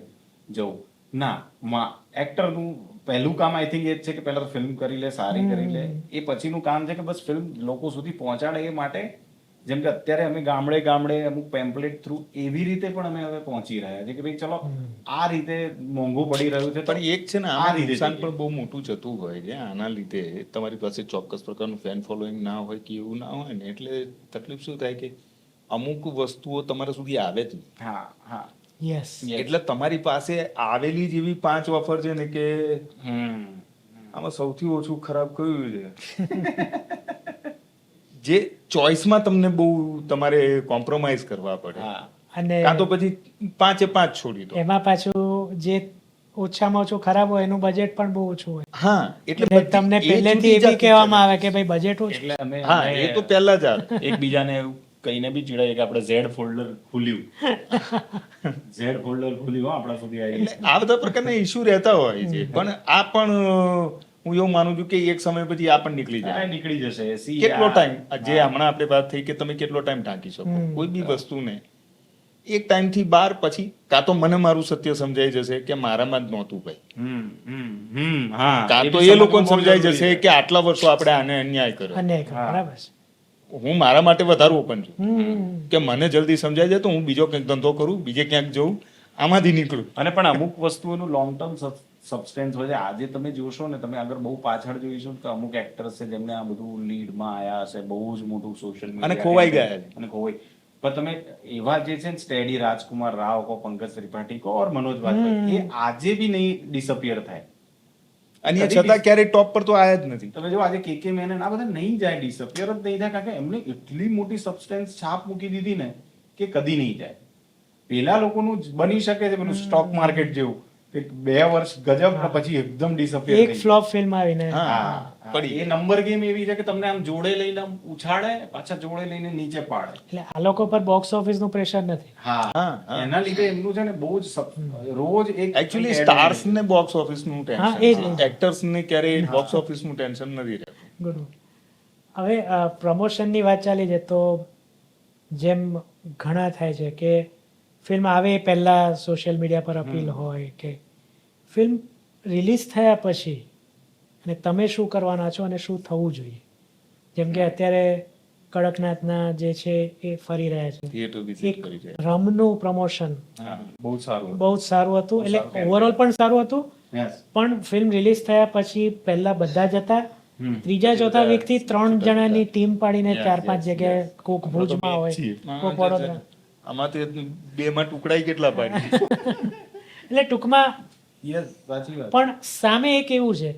જઉં ના. એક્ટરનું પહેલું કામ આઈ થિંક એ જ છે કે પહેલા ફિલ્મ કરી લે સારી કરી લે એ પછીનું કામ છે કે બસ ફિલ્મ લોકો સુધી પહોંચાડે એ માટે જેમ કે અત્યારે અમે ગામડે ગામડે અમુક પેમ્પલેટ થ્રુ એવી રીતે પણ અમે હવે પહોંચી રહ્યા છે કે ભાઈ ચલો આ રીતે મોંઘું પડી રહ્યું છે તો પણ એક છે ને આ આમાં રીતે નુકસાન જઈએ. પણ બહુ મોટું જતું હોય છે આના લીધે તમારી પાસે ચોક્કસ પ્રકારનું ફેન ફોલોઈંગ ના હોય કે એવું ના હોય ને એટલે તકલીફ શું થાય કે અમુક વસ્તુઓ તમારા સુધી આવે જ નહીં. હા હા યસ એટલે તમારી પાસે આવેલી જ એવી 5 ઓફર છે ને કે હમ આમાં સૌથી ઓછું ખરાબ કયું છે જે ચોઇસમાં તમને બહુ તમારે કોમ્પ્રોમાઇઝ કરવા પડે હા અને કાં તો પછી 5 એ 5 છોડી દો. એમાં પાછું જે ઓછામાં ઓછું ખરાબ હોય એનું બજેટ પણ બહુ ઓછું હોય હા એટલે એટલે બધી તમને એ પહેલેથી જુદી એવી જાતની કહેવામાં આવે કે ભાઈ બજેટ ઓછું એટલે અમે હા એ તો પહેલા જ આવે. એકબીજાને એવું કહીને બી ચીડાઈએ કે આપણે ઝેડ ફોલ્ડર ખુલ્યું ઝેડ ફોલ્ડર ખુલ્યું હો, આપણા સુધી આવી એટલે આ બધા પ્રકારના ઇસ્યુ રહેતા હોય છે પણ આ પણ હું એવું માનું છું કે એક સમય પછી આ પણ નીકળી જાય. નીકળી જશે See, કેટલો આ- ટાઈમ જે હમણાં આપણે વાત થઈ કે તમે કેટલો ટાઈમ ઢાંકી શકો કોઈ બી વસ્તુને એક ટાઈમ થી બાર પછી કાં તો મને મારું સત્ય સમજાઈ જશે કે મારામાં જ નહોતું ભાઈ હા કાં તો બી એ લોકોને સમજવું બહુ સમજાઈ જરૂરી જશે છે. કે આટલા વર્ષો આપણે આને અન્યાય કર્યો. અને હા. બરાબર છે હું મારા માટે વધારે ઓપન છું હમ કે મને જલ્દી સમજાઈ જાય તો હું બીજો કંઈક ધંધો કરું બીજે ક્યાંક જઉં આમાંથી નીકળું. અને પણ અમુક વસ્તુઓનું લોંગ ટર્મ સબસ્ટેન્સ હોય છે. આજે તમે જોશો ને તમે આગળ બહુ પાછળ જોઈશું તો અમુક એક્ટર્સ છે જેમને આ બધું લીડમાં આયા હશે બહુ જ મોટું સોશિયલ અને ખોવાઈ ગયા છે. અને ખોવાઈ પણ તમે એવા જે છે ને સ્ટેડી રાજકુમાર રાવ કો પંકજ ત્રિપાઠી કો ઓર મનોજ વાજપેયી એ આજે બી નહીં ડિસઅપિયર થાય. અને એ કદી છતાં ક્યારેય ટોપ પર તો આયા જ નથી. તમે જો આજે કે મેનન આ બધા નહીં જાય ડિસઅપિયર જ નહીં થાય કારણ કે એમને એટલી મોટી સબસ્ટેન્સ છાપ મૂકી દીધી ને કે કદી નહીં જાય. પેલા લોકોનું જ બની શકે છે પેલું સ્ટોક માર્કેટ જેવું કે 2 વર્ષ ગજબ ને પછી એકદમ ડિસઅપિયર એક ફ્લોપ ફિલ્મ આવીને હા પડી એ નંબર ગેમ એવી છે કે તમને આમ જોડે લઈને આમ ઉછાળે પાછા જોડે લઈને નીચે પાડે. એટલે આ લોકો પર બોક્સ ઓફિસ નું પ્રેશર નથી હા હા. એના લીધે એમનું છે ને બહુ જ રોજ એક એકચ્યુઅલી ad સ્ટાર્સ ને બોક્સ ઓફિસ નું હા, એ જ, ટેન્શન એક્ટર્સ ને ક્યારેય બોક્સ ઓફિસ નું ટેન્શન નથી રહેતું. ગુડ હવે પ્રમોશનની વાત ચાલી છે તો જેમ ઘણા થાય છે કે ફિલ્મ આવે એ પહેલા સોશિયલ મીડિયા પર અપીલ હોય કે ફિલ્મ રિલીઝ થયા પછી અને તમે શું કરવાના છો અને શું થવું જોઈએ જેમ કે અત્યારે કડકનાથના જે છે એ ફરી રહ્યા છે થિયેટર એક વિઝિટ કરી છે. રમનું પ્રમોશન હા, બહુ સારું બહુ જ સારું હતું બહુ એટલે સારું ઓવરઓલ પણ સારું હતું Yes. પણ ફિલ્મ રિલીઝ થયા પછી પહેલા બધા જ હતા હમ. ત્રીજા ચોથા વીક થી 3 જણાની ટીમ પાડીને Yes, 4-5 yes, જગ્યાએ yes. કોક ભુજમાં હોય છીએ. કોક વડોદરા આમાં તો 2 માં ટુકડાઈ કેટલા પાડી. એટલે ટૂંકમાં Yes, સાચી વાત પણ સામે એક એવું છે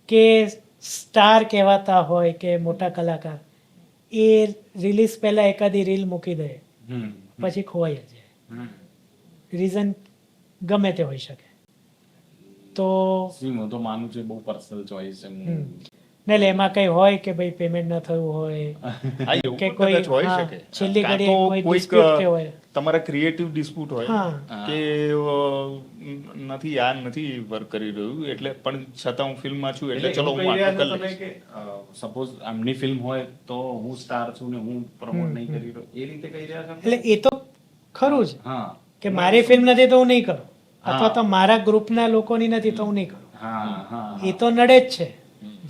કે સ્ટાર કહેવાતા હોય કે મોટા કલાકાર એ રિલીઝ પહેલા એકાદી રીલ મૂકી દે હમ. પછી ખોવાઈ જ જાય હમ. રીઝન ગમે તે હોઈ શકે તો See, હું તો માનું છું એ બહુ પર્સનલ ચોઇસ છે હમ. ને એટલે એમાં કઈ હોય કે ભાઈ પેમેન્ટ ન થયું હોય હા, એવું કે પણ કોઈ કદાચ હોઈ હા, શકે. છેલ્લી કાં ઘડીએ તો કોઈ કોઈક, dispute કે હોય. તમારા ક્રિએટિવ ડિસ્પ્યુટ હોય હા. કે નથી આ નથી વર્ક કરી રહ્યું એટલે પણ છતાં હું ફિલ્મમાં છું એટલે ચલો હું આટલું કરી લઈશ. સપોઝ આમની ફિલ્મ હોય તો હું સ્ટાર છું ને હું પ્રમોટ નહીં કરી રહ્યો એ રીતે કહી રહ્યા છો એટલે એ તો ખરું જ હા કે મારી ફિલ્મ નથી તો હું નહીં કરું હા. અથવા તો મારા ગ્રુપના લોકોની નથી તો હું નહીં કરું હા હા એ તો નડે જ છે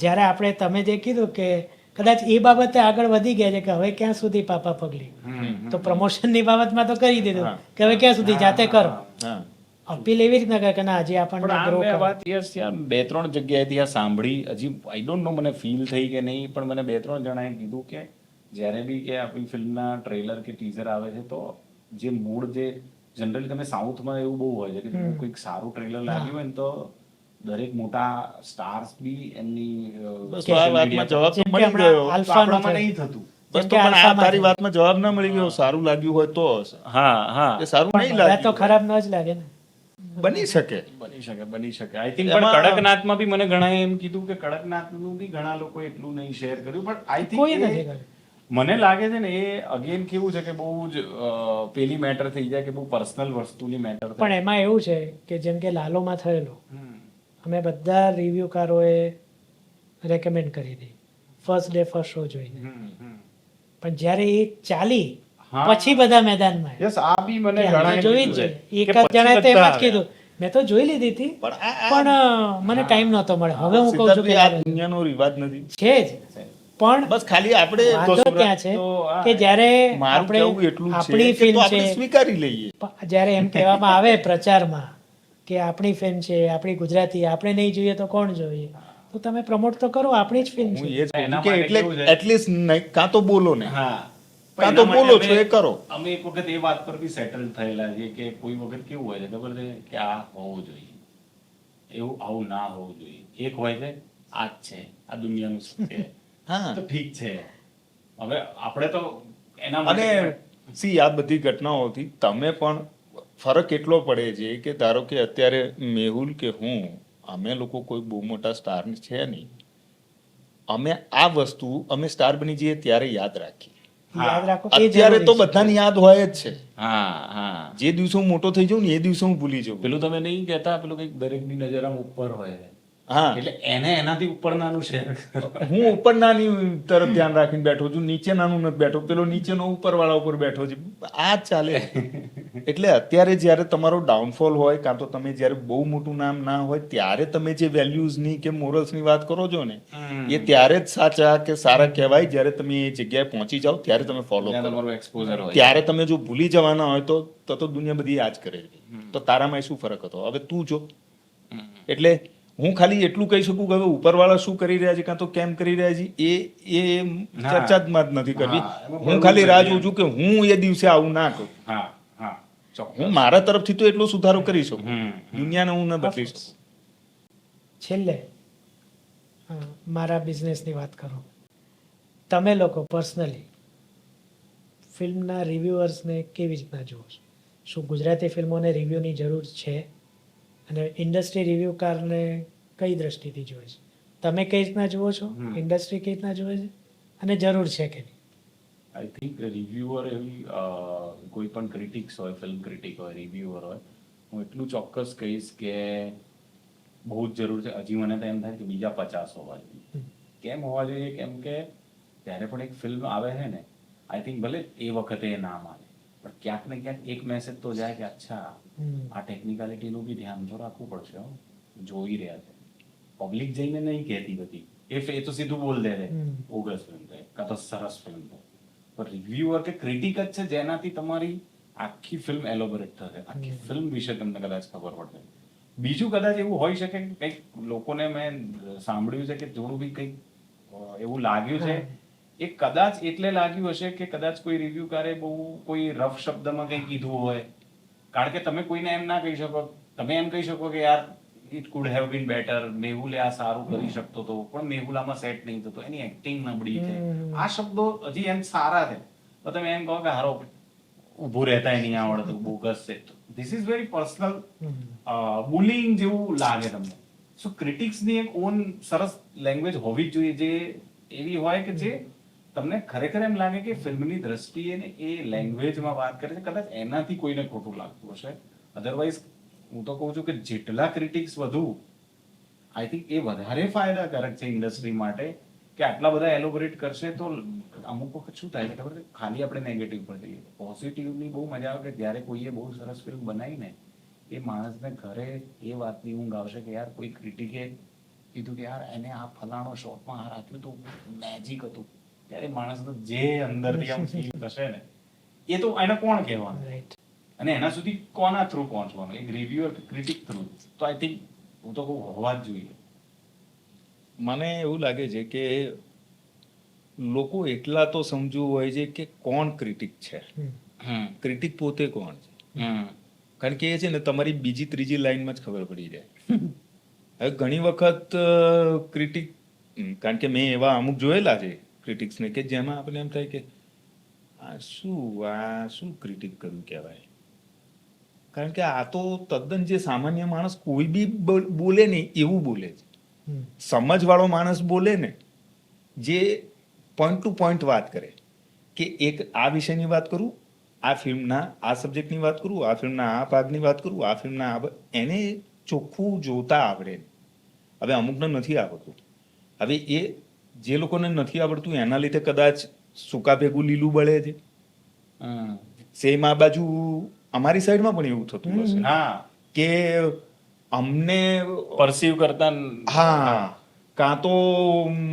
જ્યારે આપણે તમે જે કીધું કે કદાચ એ બાબતે આગળ વધી ગયા છે કે હવે ક્યાં સુધી પાપા પગલી હમ. તો પ્રમોશનની બાબતમાં તો કરી દીધું હા. કે હવે ક્યાં સુધી જાતે કરો હા અપીલ એવી રીતના કરે કે ના હજી પણ આપણને આ ગ્રો મેં કરો વાત યસ યાર 2-3 જગ્યાએથી આ સાંભળી હજી આઈ ડોન્ટ નો મને ફીલ થઈ કે નહીં પણ મને 2-3 જણાએ કીધું કે જ્યારે બી કે આપણી ફિલ્મના ટ્રેલર કે ટીઝર આવે છે તો જે મૂળ જે જનરલી તમે સાઉથમાં એવું બહુ હોય છે કે કોઈક સારું ટ્રેલર લાગ્યું હોય ને તો દરેક મોટા સ્ટાર્સ બી એમની બસ તો આ વાતમાં જવાબ તો જેમ કે મળી હમણાં ગયો. આલ્ફાનું આપણામાં થયું. નહીં થતું બસ જેમ તો કે પણ આ આલ્ફામાં તારી થયું. વાતમાં જવાબ ના મળી ગયો સારું લાગ્યું હોય તો હશે. હા હા એ સારું પણ નહીં બધા તો લાગ્યું ખરાબ ન જ લાગે ને બની શકે. બની શકે આઈ થિંક પણ એમાં- કડકનાથમાં બી મને ઘણાએ એમ કીધું કે કડકનાથનું બી ઘણા લોકો એટલું નહીં શેર કર્યું પણ આઈ કોઈ થિંક નથી કર્યું. મને લાગે છે ને એ અગેન કેવું છે કે બહુ જ પેલી મેટર થઈ જાય કે બહુ પર્સનલ વસ્તુની મેટર પણ એમાં એવું છે કે જેમ કે લાલોમાં થયેલું અમે બધા રિવ્યુકારોએ રેકમેન્ડ કરી હતી ફર્સ્ટ ડે ફર્સ્ટ શો જોઈને પણ જ્યારે એ ચાલી હા. પછી બધા મેદાનમાં આવ્યા. યસ આ બી મને કે ઘણાએ અમે જોઈ જ કીધું છે. છે એક જ જણાએ તો એમ જ બધા કીધું મેં તો જોઈ લીધી હતી પણ પણ મને ટાઈમ નહોતો મળે હવે હું કહું છું કે સિદ્ધાર્થભાઈ, આ યાર, દુનિયાનો રિવાજ નથી. છે જ પણ બસ ખાલી આપણે વાંધો ક્યાં છે તો આ કે જ્યારે મારું આપણે કહેવું એટલું છે આપણી કે ફિલ્મ તો આપણે છે સ્વીકારી લઈએ. જ્યારે એમ કહેવામાં આવે પ્રચારમાં કે આપણી ફિલ્મ છે, આપણી ગુજરાતી, આપણે નહીં જોઈએ તો કોણ જોઈએ, તો તમે પ્રમોટ તો કરો, આપણી જ ફિલ્મ હું છે. એ જ કહું એના છું કે માટે કેવું એટલે છે? એટલીસ્ટ કાં તો બોલો ને, હા કાં તો એના માટે બોલો છો અમે- એ કરો. અમે એક વખત એ વાત પર બી સેટલ થયેલા છે કે કોઈ વખત કેવું હોય છે ખબર છે કે આ હોવું જોઈએ, એવું આવું ના હોવું જોઈએ. એક હોય છે આ જ છે, આ દુનિયાનું સત્ય. હા. તો ઠીક છે, હવે આપણે તો એના અને માટે સી આ બધી ઘટનાઓથી તમે પણ ફરક એટલો પડે છે કે ધારો કે અત્યારે મેહુલ કે હું, અમે લોકો કોઈ બહુ મોટા સ્ટાર છે નહીં, અમે આ વસ્તુ અમે સ્ટાર બની જઈએ ત્યારે યાદ રાખીએ. યાદ રાખો એ અત્યારે તો જરૂરી છે. બધાને યાદ હોય જ છે. હા હા જે દિવસે હું મોટો થઈ જાઉં ને એ દિવસે હું ભૂલી જાઉં. પેલું તમે નહીં કહેતા પેલું કંઈક દરેકની નજર આમ ઉપર હોય હા, એટલે એને એનાથી ઉપરનાનું શેર હું ઉપરનાની તરફ ધ્યાન રાખીને બેઠો છું, નીચેનાનું નથી બેઠો, પેલો નીચેનો ઉપરવાળા ઉપર બેઠો છે. આ જ ચાલે. એટલે અત્યારે જ્યારે તમારો ડાઉનફોલ હોય કાં તો તમે જ્યારે બહુ મોટું નામ ના હોય ત્યારે તમે જે વેલ્યુઝની કે મોરલ્સની વાત કરો છો ને, એ ત્યારે જ સાચા કે સારા કહેવાય જ્યારે તમે એ જગ્યાએ પહોંચી જાઓ ત્યારે તમે ફોલો જ્યાં કરો. તમારું એક્સપોઝર હોય. ત્યારે તમે જો ભૂલી જવાના હોય તો દુનિયા બધી આ જ કરે છે. તો તારામાં શું ફરક હતો? હવે તું જો. એટલે હું ખાલી એટલું કહી શકું કે હવે ઉપરવાળા શું કરી રહ્યા છે કાં તો કેમ કરી રહ્યા છે એ ચર્ચા જ માં જ નથી કરવી. હા, એમાં હું ખાલી રાહ જોઉં છું કે હું એ દિવસે આવું ના કરું. હા હા ચોક્કસ. હું મારા તરફથી તો એટલો સુધારો કરી શકું, હમ. દુનિયાને હું ન બદલી શકું. છેલ્લે મારા બિઝનેસની વાત કરો, તમે લોકો પર્સનલી ફિલ્મના રિવ્યુઅર્સને કેવી રીતના જુઓ છો? શું ગુજરાતી ફિલ્મોને રિવ્યૂની જરૂર છે? અને ઇન્ડસ્ટ્રી રિવ્યુકારને કઈ દ્રષ્ટિથી જુએ છે? તમે કઈ રીતના જુઓ છો, ઇન્ડસ્ટ્રી કઈ રીતના જુએ છે, અને જરૂર છે કે નહીં? આઈ થિંક રિવ્યુઅર એવી કોઈ પણ ક્રિટિક્સ હોય, ફિલ્મ ક્રિટિક હોય, રિવ્યુઅર હોય, હું એટલું ચોક્કસ કહીશ કે બહુ જ જરૂર છે. હજી મને તો એમ થાય કે બીજા 50 હોવા જોઈએ. કેમ હોવા જોઈએ? કેમ કે જ્યારે પણ એક ફિલ્મ આવે છે ને, આઈ થિંક ભલે એ વખતે એ ના માને, પણ ક્યાંક ને ક્યાંક એક મેસેજ તો જાય કે અચ્છા આ ટેકનિકાલિટીનું બી ધ્યાન તો રાખવું પડશે, હો. જોઈ રહ્યા છે. પબ્લિક જઈને નહીં કહેતી બધી, એ તો સીધું બોલ દે છે બોગસ ફિલ્મ છે કાં તો સરસ ફિલ્મ છે. પણ રિવ્યુઅર કે ક્રિટિક જ છે જેનાથી તમારી આખી ફિલ્મ એલોબરેટ થશે, આખી ફિલ્મ વિશે તમને કદાચ ખબર પડશે. બીજું કદાચ એવું હોઈ શકે કે કંઈક લોકોને મેં સાંભળ્યું છે કે થોડું બી કંઈક એવું લાગ્યું છે, એ કદાચ એટલે લાગ્યું હશે કે કદાચ કોઈ રિવ્યુકારે બહુ કોઈ રફ શબ્દમાં કંઈ કીધું હોય. કારણ કે તમે કોઈને એમ ના કહી શકો, તમે એમ કહી શકો કે યાર it could have been better, મેહુલે આ સારું કરી શકતો હતો પણ મેહુલ આમાં સેટ નહીં થતો, એની એક્ટિંગ નબળી છે. આ શબ્દો હજી એમ સારા છે, તો તમે એમ કહો કે હારો ઊભું રહેતા નહીં આવડતું, બોગસ છે. This is very personal bullying જેવું લાગે તમને. સો ક્રિટિક્સની એક ઓન સરસ લેંગ્વેજ હોવી જ જોઈએ, જે એવી હોય કે જે તમને ખરેખર એમ લાગે કે ફિલ્મની દ્રષ્ટિએ ને એ લેંગ્વેજમાં વાત કરે છે, કદાચ એનાથી કોઈને ખોટું લાગતું હશે. અધરવાઇઝ હું તો કહું છું કે જેટલા ક્રિટિક્સ વધુ, આઈ થિંક એ વધારે ફાયદાકારક છે ઇન્ડસ્ટ્રી માટે. કે આટલા બધા એલોબરેટ કરશે તો અમુક વખત શું થાય છે ખબર છે, ખાલી આપણે નેગેટિવ પર જઈએ. પોઝિટિવની બહુ મજા આવે કે જ્યારે કોઈએ બહુ સરસ ફિલ્મ બનાવીને એ માણસને ઘરે એ વાતની ઊંઘ આવશે કે યાર કોઈ ક્રિટિકે કીધું કે યાર એને આ ફલાણો શોટમાં આ રાખ્યું તો મેજિક હતું, ત્યારે માણસનો જે અંદરથી આમ ફીલ થશે ને, એ તો એને કોણ કહેવાનું, રાઈટ. અને એના સુધી કોના થ્રુ પહોંચવાનું? એક રિવ્યુઅર ક્રિટિક થ્રુ. તો આઈ થિંક હું તો કહું હોવા જ જોઈએ. મને એવું લાગે છે કે લોકો એટલા તો સમજવું હોય છે કે કોણ ક્રિટિક છે, ક્રિટિક પોતે કોણ છે. કારણ કે એ છે ને તમારી બીજી ત્રીજી લાઈનમાં જ ખબર પડી જાય. હવે ઘણી વખત ક્રિટિક, કારણ કે મેં એવા અમુક જોયેલા છે ક્રિટિક્સને કે જેમાં આપણે એમ થાય કે આ શું ક્રિટિક કર્યું કહેવાય. કારણ કે આ તો તદ્દન જે સામાન્ય માણસ કોઈ બી બોલે નહીં એવું બોલે છે. સમજવાળો માણસ બોલે ને, જે પોઈન્ટ ટુ પોઈન્ટ વાત કરે કે એક આ વિષયની વાત કરું, આ ફિલ્મના આ સબ્જેક્ટની વાત કરું, આ ફિલ્મના આ ભાગની વાત કરું, આ ફિલ્મના એને ચોખ્ખું જોતા આવડે. હવે અમુકને નથી આવડતું. હવે એ જે લોકોને નથી આવડતું એના લીધે કદાચ સૂકા ભેગું લીલું બળે છે. સેમ આ બાજુ અમારી સાઈડમાં પણ એવું થતું હશે હા કે અમને પરસીવ કરતા હા, કાં તો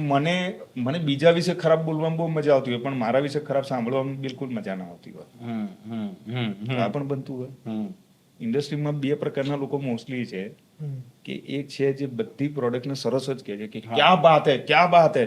મને બીજા વિશે ખરાબ બોલવામાં બહુ મજા આવતી હોય પણ મારા વિશે ખરાબ સાંભળવામાં બિલકુલ મજા ના આવતી હોય આ પણ બનતું હોય ઇન્ડસ્ટ્રીમાં બે પ્રકારના લોકો મોસ્ટલી છે કે એક છે જે બધી પ્રોડક્ટને સરસ જ કહે છે કે ક્યાં બાત હે ક્યાં બાત હે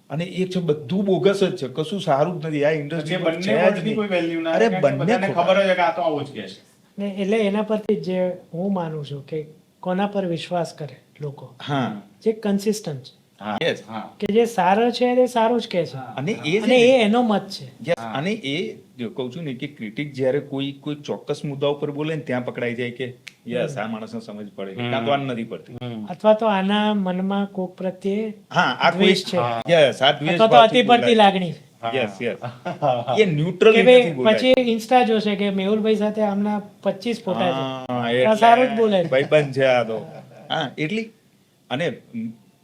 અને એક છે બધું બોગસ જ છે કશું સારું જ નથી આ ઇન્ડસ્ટ્રી બંને વર્ડની કોઈ વેલ્યુ ના અરે રહે, કારણ કે બંને બધાને ખબર હોય કે આ તો આવું જ કહે છે. ને એટલે એના પરથી જે હું માનું છું કે કોના પર વિશ્વાસ કરે લોકો, હા જે કન્સિસ્ટન્ટ છે, હા, Yes. હા. કે જે સારો છે તે સારું જ કહે છે અને એ છે અને ને, એ એનો મત છે. yes, અને એ જો કહું છું ને કે ક્રિટિક જ્યારે કોઈ ચોક્કસ મુદ્દા ઉપર બોલે ને ત્યાં પકડાઈ જાય કે યસ આ માણસને સમજ પડે છે કાં તો આ નથી પડતી અથવા તો આના મનમાં કોક પ્રત્યે હા આ દ્વેષ કોઈ છે યસ આ દ્વેષ અથવા તો અતિ પડતી લાગણી છે. યસ યસ એ ન્યુટ્રલ કે નથી ભાઈ બોલાય. પછી ઇન્સ્ટા જોશે કે મેહુલભાઈ સાથે આમના 25 ફોટા છે, હા, આ એટલે સારું જ બોલે છે. ભાઈબંધ છે આ તો હા એટલી અને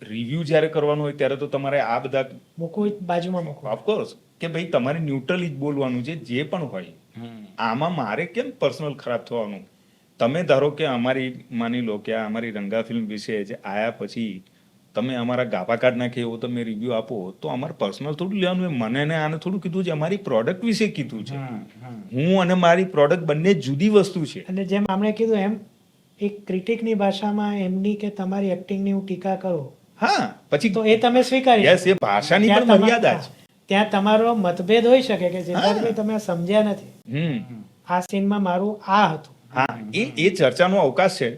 રિવ્યુ જ્યારે કરવાનું હોય ત્યારે તો તમારે આ બધા મૂકવું બાજુમાં મૂકવું. ઓફકોર્સ કે ભાઈ તમારે ન્યુટ્રલી જ બોલવાનું છે જે પણ હોય આમાં મારે કેમ પર્સનલ ખરાબ થવાનું. તમે ધારો કે અમારી માની લો કે આ અમારી રંગા ફિલ્મ વિશે જે આયા પછી તમે અમારા ગાભા કાઢ નાખે એવો તમે રિવ્યુ આપો તો અમારે પર્સનલ થોડું લેવાનું હોય. મને ને આને થોડું કીધું છે અમારી પ્રોડક્ટ વિશે કીધું છે. હું અને મારી પ્રોડક્ટ બંને જુદી વસ્તુ છે. અને જેમ આપણે કીધું એમ એક ક્રિટિકની ભાષામાં એમની કે તમારી એક્ટિંગની હું ટીકા કરું હા પછી તો એ તમે સ્વીકારી યસ એ ભાષાની ત્યાં પણ તમા- મર્યાદા છે. ત્યાં તમારો મતભેદ હોઈ શકે કે સિદ્ધાર્થભાઈ તમે સમજ્યા નથી, આ સીનમાં મારું આ હતું. હા એ ચર્ચાનો અવકાશ છે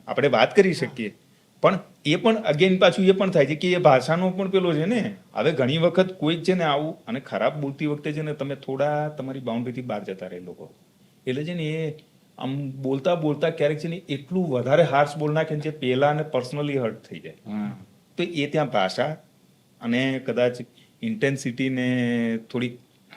આપણે વાત કરી શકીએ પણ એ પણ અગેન પાછું એ પણ થાય છે કે એ ભાષાનો પણ પેલો છે ને. હવે ઘણી વખત કોઈક છે ને આવું અને ખરાબ બોલતી વખતે છે ને તમે થોડા તમારી બાઉન્ડ્રીથી બહાર જતા રહે લોકો એટલે છે ને એ આમ બોલતા બોલતા ક્યારેક છે ને એટલું વધારે હાર્શ બોલ નાખે ને જે પેલા ને પર્સનલી હર્ટ થઈ જાય તો એ ત્યાં ભાષા અને કદાચ ઇન્ટેન્સિટીને થોડી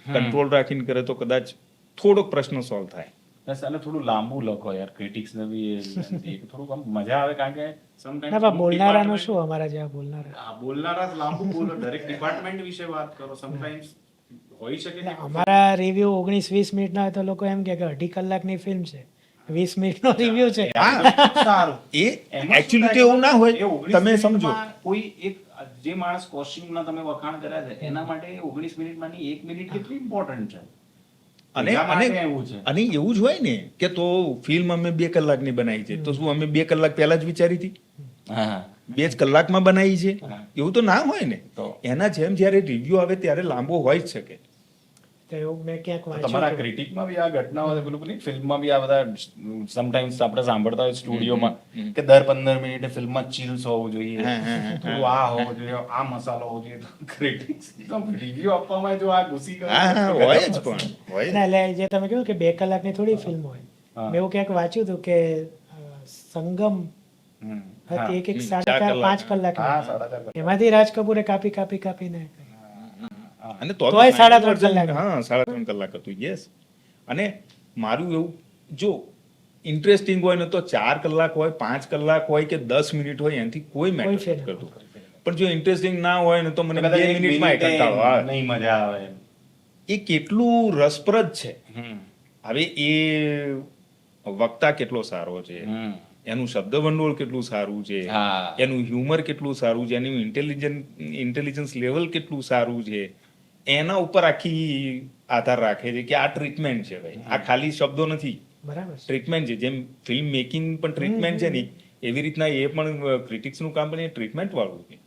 કંટ્રોલ રાખીને કરે તો કદાચ થોડોક પ્રશ્ન સોલ્વ થાય. બસ આને થોડું લાંબુ લખો યાર, ક્રિટિક્સ ને બી થોડુંક આમ મજા આવે, કારણ કે sometimes ના પણ બોલનારાનું department- શું, અમારા જેવા બોલનારા હા, બોલનારા જ લાંબુ બોલો, દરેક ડિપાર્ટમેન્ટ વિશે વાત કરો. સમટાઈમ્સ હોઈ શકે કે અમારા રિવ્યુ 19-20 મિનિટના હોય તો લોકો એમ કે અઢી કલાકની ફિલ્મ છે, 20 મિનિટનો રિવ્યુ છે. સારું એ એમાં actually શું તો એવું ના થાય હોય. કે એ 19 તમે સમજો. મિનિટમાં કોઈ એક જે માણસ કોસ્ચ્યુમના તમે વખાણ કર્યા છે એના માટે 19 મિનિટમાંની 1 મિનિટ કેટલી ઇમ્પોર્ટન્ટ છે. અને એના અને માટે એવું છે. અને એવું જ હોય ને કે તો ફિલ્મ અમે 2 કલાકની બનાવી છે તો શું અમે 2 કલાક પહેલા જ વિચારી હતી? હા 2 જ કલાકમાં બનાવી છે એવું તો ના હોય ને. તો એના જેમ જ્યારે રિવ્યુ આવે ત્યારે લાંબો હોય જ શકે. તો એવું મેં ક્યાંક વાંચ્યું તમારા હતું. ક્રિટિકમાં બી આ ઘટનાઓ છે, પેલું નહીં, ફિલ્મમાં બી આ બધા સમટાઈમ્સ આપણે સાંભળતા હોય સ્ટુડિયોમાં કે દર 15 મિનિટે ફિલ્મમાં ચીલ્સ હોવું જોઈએ, થોડું આ હોવું જોઈએ, આ મસાલો હોવો જોઈએ. ક્રિટિક્સ રિવ્યુ આપવામાં જો આ ઘૂસી ગયો હા હા હોય જ પણ હોય જ. ના, એટલે જે તમે કહ્યું કે 2 કલાકની થોડી ફિલ્મ હોય, હા. મેં એવું ક્યાંક વાંચ્યું હતું કે સંગમ હમ. હતી એક ચાર 4.5 કલાક. હા, કલાક 4.5 કલાક. એમાંથી રાજ કપૂરે કાપીને અને તો તોય બી 3.5 version, કલાક. હા 3.5 કલાક હતું યસ. અને મારું એવું જો ઇન્ટરેસ્ટિંગ હોય ને તો 4 કલાક હોય 5 કલાક હોય કે 10 મિનિટ હોય એનાથી કોઈ મેટર ફેર નથી કરતું. પણ જો ઇન્ટરેસ્ટિંગ ના હોય ને તો મને કદાચ 2 એક મિનિટમાં મિનિટે કંટાળો આવે. નહીં મજા આવે. એ કેટલું રસપ્રદ છે. હમ. હવે એ વક્તા કેટલો સારો છે, હમ. એનું શબ્દ ભંડોળ કેટલું સારું છે, હા. એનું હ્યુમર કેટલું સારું છે, એનું ઇન્ટેલિજન્સ લેવલ કેટલું સારું છે, એના ઉપર આખી આધાર રાખે છે કે આ ટ્રીટમેન્ટ છે ભાઈ, આ ખાલી શબ્દો નથી, બરાબર છે. ટ્રીટમેન્ટ છે. જેમ ફિલ્મ મેકિંગ પણ ટ્રીટમેન્ટ છે ને એવી રીતના એ પણ ક્રિટિક્સનું કામ પણ એ ટ્રીટમેન્ટ વાળું છે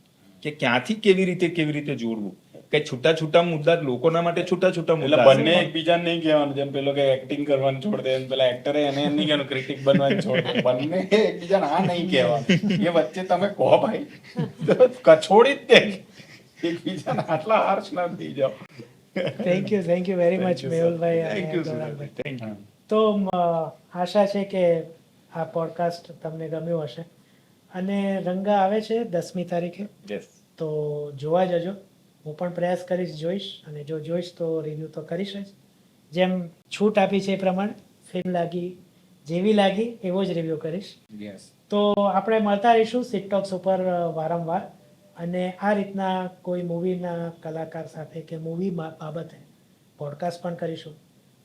કે ક્યાંથી કેવી રીતે જોડવું, કે છૂટા છૂટા મુદ્દા લોકોના માટે છૂટા છૂટા એટલે મુદ્દા બંને છે. એકબીજાને નહીં કહેવાનું, જેમ પેલો કે એક્ટિંગ કરવાનું છોડ દે, એમ પેલા એક્ટરે એને એમ નહીં કહેવાનું ક્રિટિક બનવાનું છોડ દે. બંને એકબીજાને આ નહીં કહેવાનું, એ વચ્ચે તમે કહો ભાઈ તો કછોડી જ દે, એકબીજાને આટલા હાર્શ ના થઈ જાઓ. થેન્ક યુ વેરી મચ મેહુલભાઈ અને Thank you, sir. Gauravbhai. Thank you. તો આશા છે કે આ પોડકાસ્ટ તમને ગમ્યું હશે અને રંગા આવે છે 10મી તારીખે, Yes. તો જોવા જજો. હું પણ પ્રયાસ કરીશ, જોઈશ, અને જો જોઈશ તો રિવ્યૂ તો કરીશ જ. જેમ છૂટ આપી છે એ પ્રમાણે ફિલ્મ લાગી જેવી લાગી એવો જ રિવ્યૂ કરીશ. Yes. તો આપણે મળતા રહીશું સિટટોક્સ ઉપર વારંવાર, અને આ રીતના કોઈ મૂવીના કલાકાર સાથે કે મૂવી બાબતે પોડકાસ્ટ પણ કરીશું.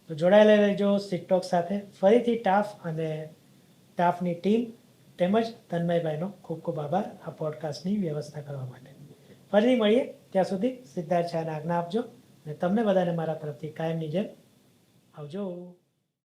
તો જોડાયેલા રહેજો સિટટોક્સ સાથે. ફરીથી ટાફ અને ટાફની ટીમ તેમજ તન્મયભાઈનો ખૂબ ખૂબ આભાર આ પોડકાસ્ટની વ્યવસ્થા કરવા માટે. ફરી મળીએ, ત્યાં સુધી સિદ્ધાર્થ શાહને આજ્ઞા આપજો અને તમને બધાને મારા તરફથી કાયમની જેમ આવજો.